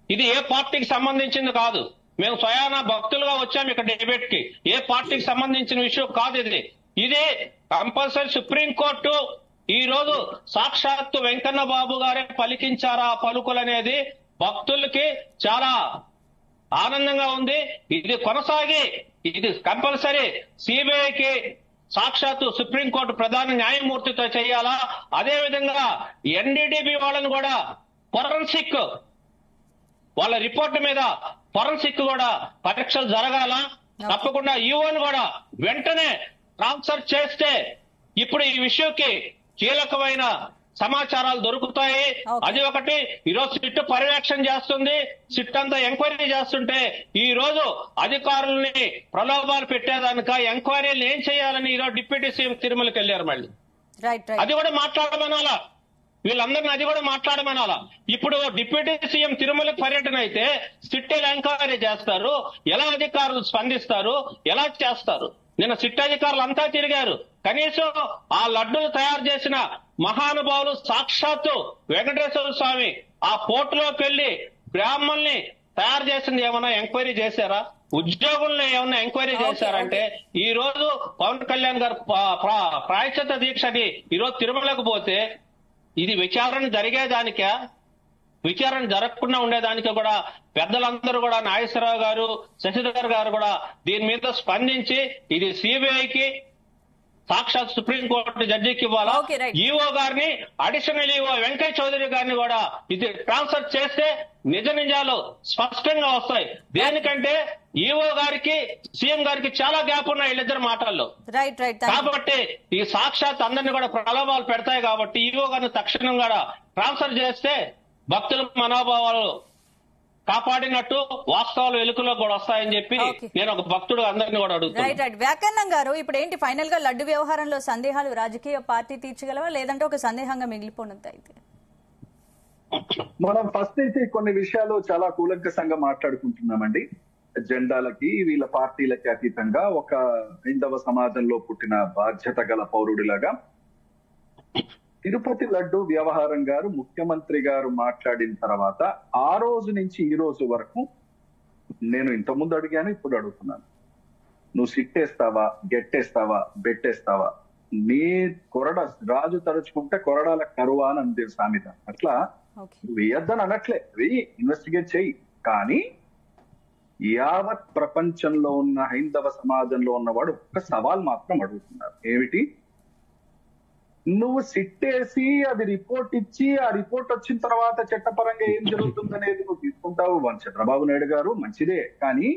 ఇది ఏ పార్టీకి సంబంధించింది కాదు. మేము స్వయాన భక్తులుగా వచ్చాము ఇక్కడ డిబేట్ కి. ఏ పార్టీకి సంబంధించిన విషయం కాదు ఇది. ఇది కంపల్సరీ సుప్రీంకోర్టు ఈ రోజు సాక్షాత్తు వెంకన్న బాబు గారే పలికించారా పలుకులు అనేది భక్తులకి చాలా ఆనందంగా ఉంది. ఇది కొనసాగి ఇది కంపల్సరీ సిబిఐకి సాక్షాత్తు సుప్రీంకోర్టు ప్రధాన న్యాయమూర్తితో చేయాలా. అదేవిధంగా ఎన్డీడీబీ వాళ్ళని కూడా ఫోరెన్సిక్ వాళ్ళ రిపోర్టు మీద ఫోరెన్సిక్ కూడా పరీక్షలు జరగాల. తప్పకుండా ఈఓని కూడా వెంటనే ట్రాన్స్ఫర్ చేస్తే ఇప్పుడు ఈ విషయంకి కీలకమైన సమాచారాలు దొరుకుతాయి. అది ఒకటి. ఈరోజు సిట్ పర్యవేక్షణ చేస్తుంది, సిట్ అంతా ఎంక్వైరీ చేస్తుంటే ఈ రోజు అధికారుల్ని ప్రలోభాలు పెట్టేదానిక ఎంక్వైరీలు ఏం చేయాలని ఈరోజు డిప్యూటీ సీఎం తిరుమలకి వెళ్ళారు. మళ్ళీ అది కూడా మాట్లాడమనాలా, వీళ్ళందరినీ అది కూడా మాట్లాడమనాలా. ఇప్పుడు డిప్యూటీ సీఎం తిరుమలకి పర్యటన అయితే సిట్ ఎలా ఎంక్వైరీ చేస్తారు, ఎలా అధికారులు స్పందిస్తారు, ఎలా చేస్తారు? నిన్న సిట్ అధికారులు అంతా తిరిగారు. కనీసం ఆ లడ్డూలు తయారు చేసిన మహానుభావులు సాక్షాత్తు వెంకటేశ్వర స్వామి ఆ పోర్టులోకి వెళ్లి బ్రాహ్మణుల్ని తయారు చేసింది ఏమన్నా ఎంక్వైరీ చేశారా? ఉద్యోగుల్ని ఏమన్నా ఎంక్వైరీ చేశారంటే ఈ రోజు పవన్ కళ్యాణ్ గారు ప్రాయశ్చిత్త దీక్షని ఈరోజు తిరుమలకు పోతే ఇది విచారణ జరిగేదానికా, విచారణ జరగకుండా ఉండేదానికి కూడా పెద్దలందరూ కూడా నాగేశ్వరరావు గారు, శశిధర్ గారు కూడా దీని మీద స్పందించి ఇది సిబిఐకి సాక్షాత్ సుప్రీంకోర్టు జడ్జికి ఇవ్వాలా. ఈఓ గారిని, అడిషనల్ ఈఓ వెంకయ్య చౌదరి గారిని కూడా ఇది ట్రాన్స్ఫర్ చేస్తే నిజ నిజాలు స్పష్టంగా వస్తాయి. దేనికంటే ఈఓ గారికి సీఎం గారికి చాలా గ్యాప్ ఉన్నాయి వీళ్ళిద్దరు మాటల్లో. కాబట్టి ఈ సాక్షాత్ అందరినీ కూడా ప్రలోభాలు పెడతాయి. కాబట్టి ఈఓ గారిని తక్షణం కూడా ట్రాన్స్ఫర్ చేస్తే భక్తుల మనోభావాలు కాపాడినట్టు వాస్తవాలు వెలుగులో కూడా వస్తాయని చెప్పి నేను ఒక భక్తుడు అందరినీ కూడా అడుగుతాను. వ్యాకరణం గారు, ఇప్పుడు ఏంటి ఫైనల్ గా లడ్డు వ్యవహారంలో సందేహాలు రాజకీయ పార్టీ తీర్చగలవా, లేదంటే ఒక సందేహంగా మిగిలిపోనుంది? అయితే మనం ఫస్ట్ నుంచి కొన్ని విషయాలు చాలా కూలంకషంగా మాట్లాడుకుంటున్నామండి. జెండాలకి వీళ్ళ పార్టీలకి అతీతంగా ఒక హైందవ సమాజంలో పుట్టిన బాధ్యత గల పౌరుడిలాగా తిరుపతి లడ్డు వ్యవహారం గారు ముఖ్యమంత్రి గారు మాట్లాడిన తర్వాత ఆ రోజు నుంచి ఈ రోజు వరకు నేను ఇంతకుముందు అడిగాను, ఇప్పుడు అడుగుతున్నాను. నువ్వు సిట్టేస్తావా, గెట్టేస్తావా, బెట్టేస్తావా? నీ కొరడ రాజు తరుచుకుంటే కొరడాల కరువా అని అంతే సామెత. అట్లా వేయద్దని అనట్లే, వెయ్యి, ఇన్వెస్టిగేట్ చెయ్యి. కానీ యావత్ ప్రపంచంలో ఉన్న హైందవ సమాజంలో ఉన్నవాడు ఒక్క సవాల్ మాత్రం అడుగుతున్నారు. ఏమిటి? నువ్వు సిట్టేసి అది రిపోర్ట్ ఇచ్చి ఆ రిపోర్ట్ వచ్చిన తర్వాత చట్టపరంగా ఏం జరుగుతుందనేది నువ్వు తీసుకుంటావు. చంద్రబాబు నాయుడు గారు మంచిదే, కానీ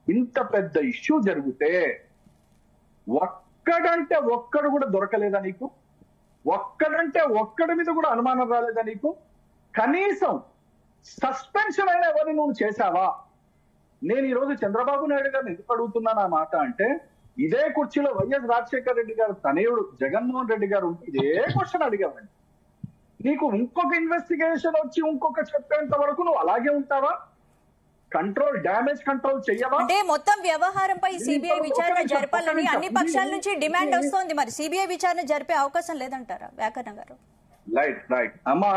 ఇంత పెద్ద ఇష్యూ జరిగితే ఒక్కడంటే ఒక్కడు కూడా దొరకలేదా నీకు? ఒక్కడంటే ఒక్కడి మీద కూడా అనుమానం రాలేదా నీకు? కనీసం సస్పెన్షన్ అయినా ఎవరిని నువ్వు చేశావా? నేను ఈ రోజు చంద్రబాబు నాయుడు గారిని ఎందుకు అడుగుతున్నాను ఆ మాట అంటే, ఇదే కుర్చీలో వైఎస్ రాజశేఖర రెడ్డి గారు తనయుడు జగన్మోహన్ రెడ్డి గారు ఉంటే ఇదే క్వశ్చన్ అడిగామండి. నీకు ఇంకొక ఇన్వెస్టిగేషన్ వచ్చి ఇంకొక చెప్పేంత వరకు నువ్వు అలాగే ఉంటావా? డ్యామేజ్ కంట్రోల్ చెయ్యవా? అంటే మొత్తం వ్యవహారంపై సిబిఐ విచారణ జరపాలని అన్ని పక్షాల నుంచి డిమాండ్ వస్తోంది. మరి సిబిఐ విచారణ జరిపే అవకాశం లేదంటారా వ్యాకరణ గారు? రైట్ అమ్మా,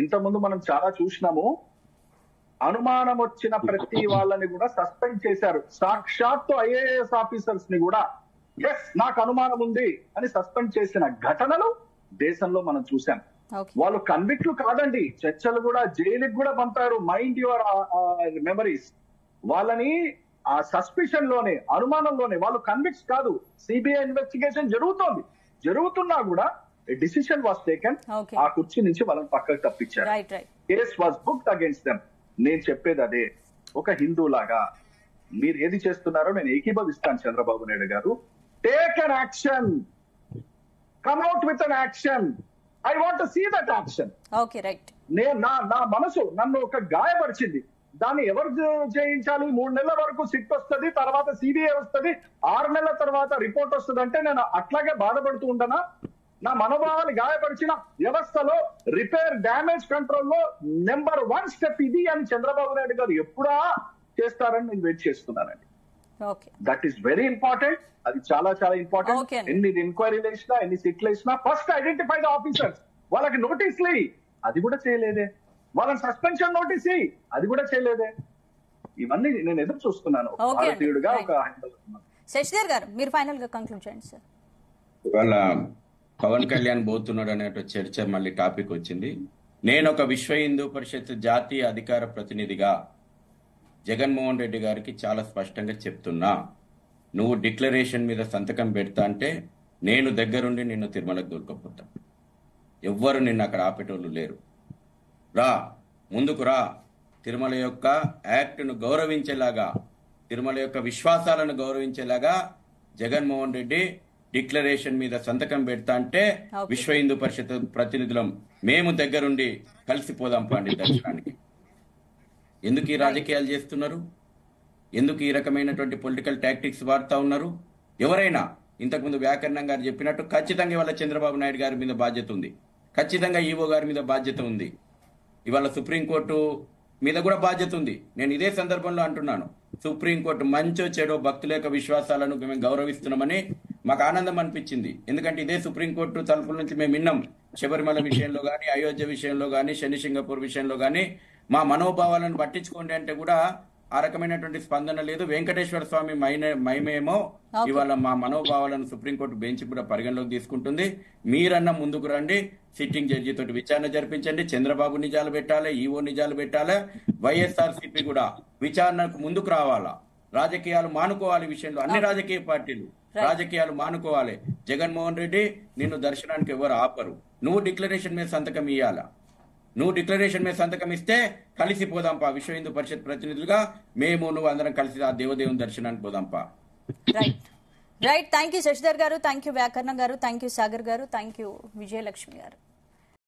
ఇంతకుముందు మనం చాలా చూసినాము. అనుమానం వచ్చిన ప్రతి వాళ్ళని కూడా సస్పెండ్ చేశారు. సాక్షాత్తు ఐఏఎస్ ఆఫీసర్స్ ని కూడా నాకు అనుమానం ఉంది అని సస్పెండ్ చేసిన ఘటనలు దేశంలో మనం చూసాం. వాళ్ళు కన్విక్ట్లు కాదండి, చర్చలు కూడా జైలుకి కూడా పంపారు. Mind your memories. వాళ్ళని ఆ సస్పిషన్ లోనే, అనుమానంలోనే, వాళ్ళు కన్విక్ట్స్ కాదు. సిబిఐ ఇన్వెస్టిగేషన్ జరుగుతున్నా కూడా డిసిషన్ వాస్ టేకెన్. ఆ కుర్చీ నుంచి వాళ్ళని పక్కకు తప్పించారు. Case was booked against them. నేను చెప్పేది అదే, ఒక హిందూలాగా మీరు ఏది చేస్తున్నారో నేను ఏకీభవిస్తాను. చంద్రబాబు నాయుడు గారు, take an action, come out with an action. I want to see that action. Okay, right. నా మనసు నన్ను ఒక గాయపరిచింది. దాన్ని ఎవరు చేయించాలి? 3 నెలల వరకు సిట్ వస్తుంది, తర్వాత సిబిఐ వస్తుంది, 6 నెలల తర్వాత రిపోర్ట్ వస్తుంది. అంటే నేను అట్లాగే బాధపడుతూ ఉండనా? నా మనోభావాలు గాయపరిచిన వ్యవస్థలో రిపేర్, డ్యామేజ్ కంట్రోల్ లో నెంబర్ 1 స్టెప్ ఇది అని చంద్రబాబు నాయుడు గారు ఎప్పుడా చేస్తారని నేను వెయిట్ చేస్తున్నానండి. That is very important. అది చాలా చాలా ఇంపార్టెంట్. ఎన్ని ఎంక్వైరీలు వేసినా, ఎన్ని సిట్లు వేసినా, ఫస్ట్ ఐడెంటిఫై ద ఆఫీసర్స్. వాళ్ళకి నోటీసులు అది కూడా చేయలేదే. వాళ్ళని సస్పెన్షన్ నోటీస్ అది కూడా చేయలేదే. ఇవన్నీ నేను ఎదురు చూస్తున్నాను భారతీయుడుగా. ఒక శశిధర్ గారు, మీరు ఫైనల్ గా కంక్లూడ్ చేయండి సార్. ఇవాళ పవన్ కళ్యాణ్ పోతున్నాడు అనే చర్చ మళ్ళీ టాపిక్ వచ్చింది. నేను ఒక విశ్వ హిందూ పరిషత్ జాతీయ అధికార ప్రతినిధిగా జగన్మోహన్ రెడ్డి గారికి చాలా స్పష్టంగా చెప్తున్నా, నువ్వు డిక్లరేషన్ మీద సంతకం పెడతా అంటే నేను దగ్గరుండి నిన్ను తిరుమలకు దొరకపోతా. ఎవ్వరు నిన్ను అక్కడ ఆపేటోళ్ళు లేరు. ముందుకు రా. తిరుమల యొక్క యాక్ట్ను గౌరవించేలాగా, తిరుమల యొక్క విశ్వాసాలను గౌరవించేలాగా జగన్మోహన్ రెడ్డి డిక్లరేషన్ మీద సంతకం పెడతా అంటే విశ్వ హిందూ పరిషత్ ప్రతినిధులం మేము దగ్గరుండి కలిసిపోదాం పండి దర్శనానికి. ఎందుకు ఈ రాజకీయాలు చేస్తున్నారు? ఎందుకు ఈ రకమైనటువంటి పొలిటికల్ టాక్టిక్స్ వాడుతా ఉన్నారు? ఎవరైనా ఇంతకుముందు వ్యాకరణం గారు చెప్పినట్టు ఖచ్చితంగా ఇవాళ చంద్రబాబు నాయుడు గారి మీద బాధ్యత ఉంది, ఖచ్చితంగా ఈవో గారి మీద బాధ్యత ఉంది, ఇవాళ సుప్రీంకోర్టు మీద కూడా బాధ్యత ఉంది. నేను ఇదే సందర్భంలో అంటున్నాను, సుప్రీంకోర్టు మంచో చెడో భక్తుల యొక్క విశ్వాసాలను మేము గౌరవిస్తున్నామని మాకు ఆనందం అనిపించింది. ఎందుకంటే ఇదే సుప్రీంకోర్టు తరఫుల నుంచి మేము విన్నాం. శబరిమల విషయంలో కానీ, అయోధ్య విషయంలో కానీ, శని సింగపూర్ విషయంలో కానీ మా మనోభావాలను పట్టించుకోండి అంటే కూడా ఆ రకమైనటువంటి స్పందన లేదు. వెంకటేశ్వర స్వామి మహిమేమో ఇవాళ మా మనోభావాలను సుప్రీంకోర్టు బెంచ్ కూడా పరిగణలోకి తీసుకుంటుంది. మీరన్నా ముందుకు రండి, సిట్టింగ్ జడ్జి తోటి విచారణ జరిపించండి. చంద్రబాబు నిజాలు పెట్టాలి, ఈవో నిజాలు పెట్టాలి, వైఎస్ఆర్సీపీ కూడా విచారణకు ముందుకు రావాలా. రాజకీయాలు మానుకోవాలి. విషయంలో అన్ని రాజకీయ పార్టీలు రాజకీయాలు మానుకోవాలి. జగన్మోహన్ రెడ్డి నిన్ను దర్శనానికి ఎవరు ఆపరు. నువ్వు డిక్లరేషన్ మీద సంతకం ఇయ్యాలా. నువ్వు డిక్లరేషన్ మీద సంతకం ఇస్తే కలిసిపోదాంపా. విశ్వ హిందూ పరిషత్ ప్రతినిధులుగా మేము నువ్వు అందరం కలిసి ఆ దేవదేవుని దర్శనానికి పోదాంపా. రైట్. థ్యాంక్ యూ శశిధర్ గారు, థ్యాంక్ యూ వ్యాకరణం గారు, థ్యాంక్ యూ సాగర్ గారు, థ్యాంక్ యూ విజయలక్ష్మి గారు.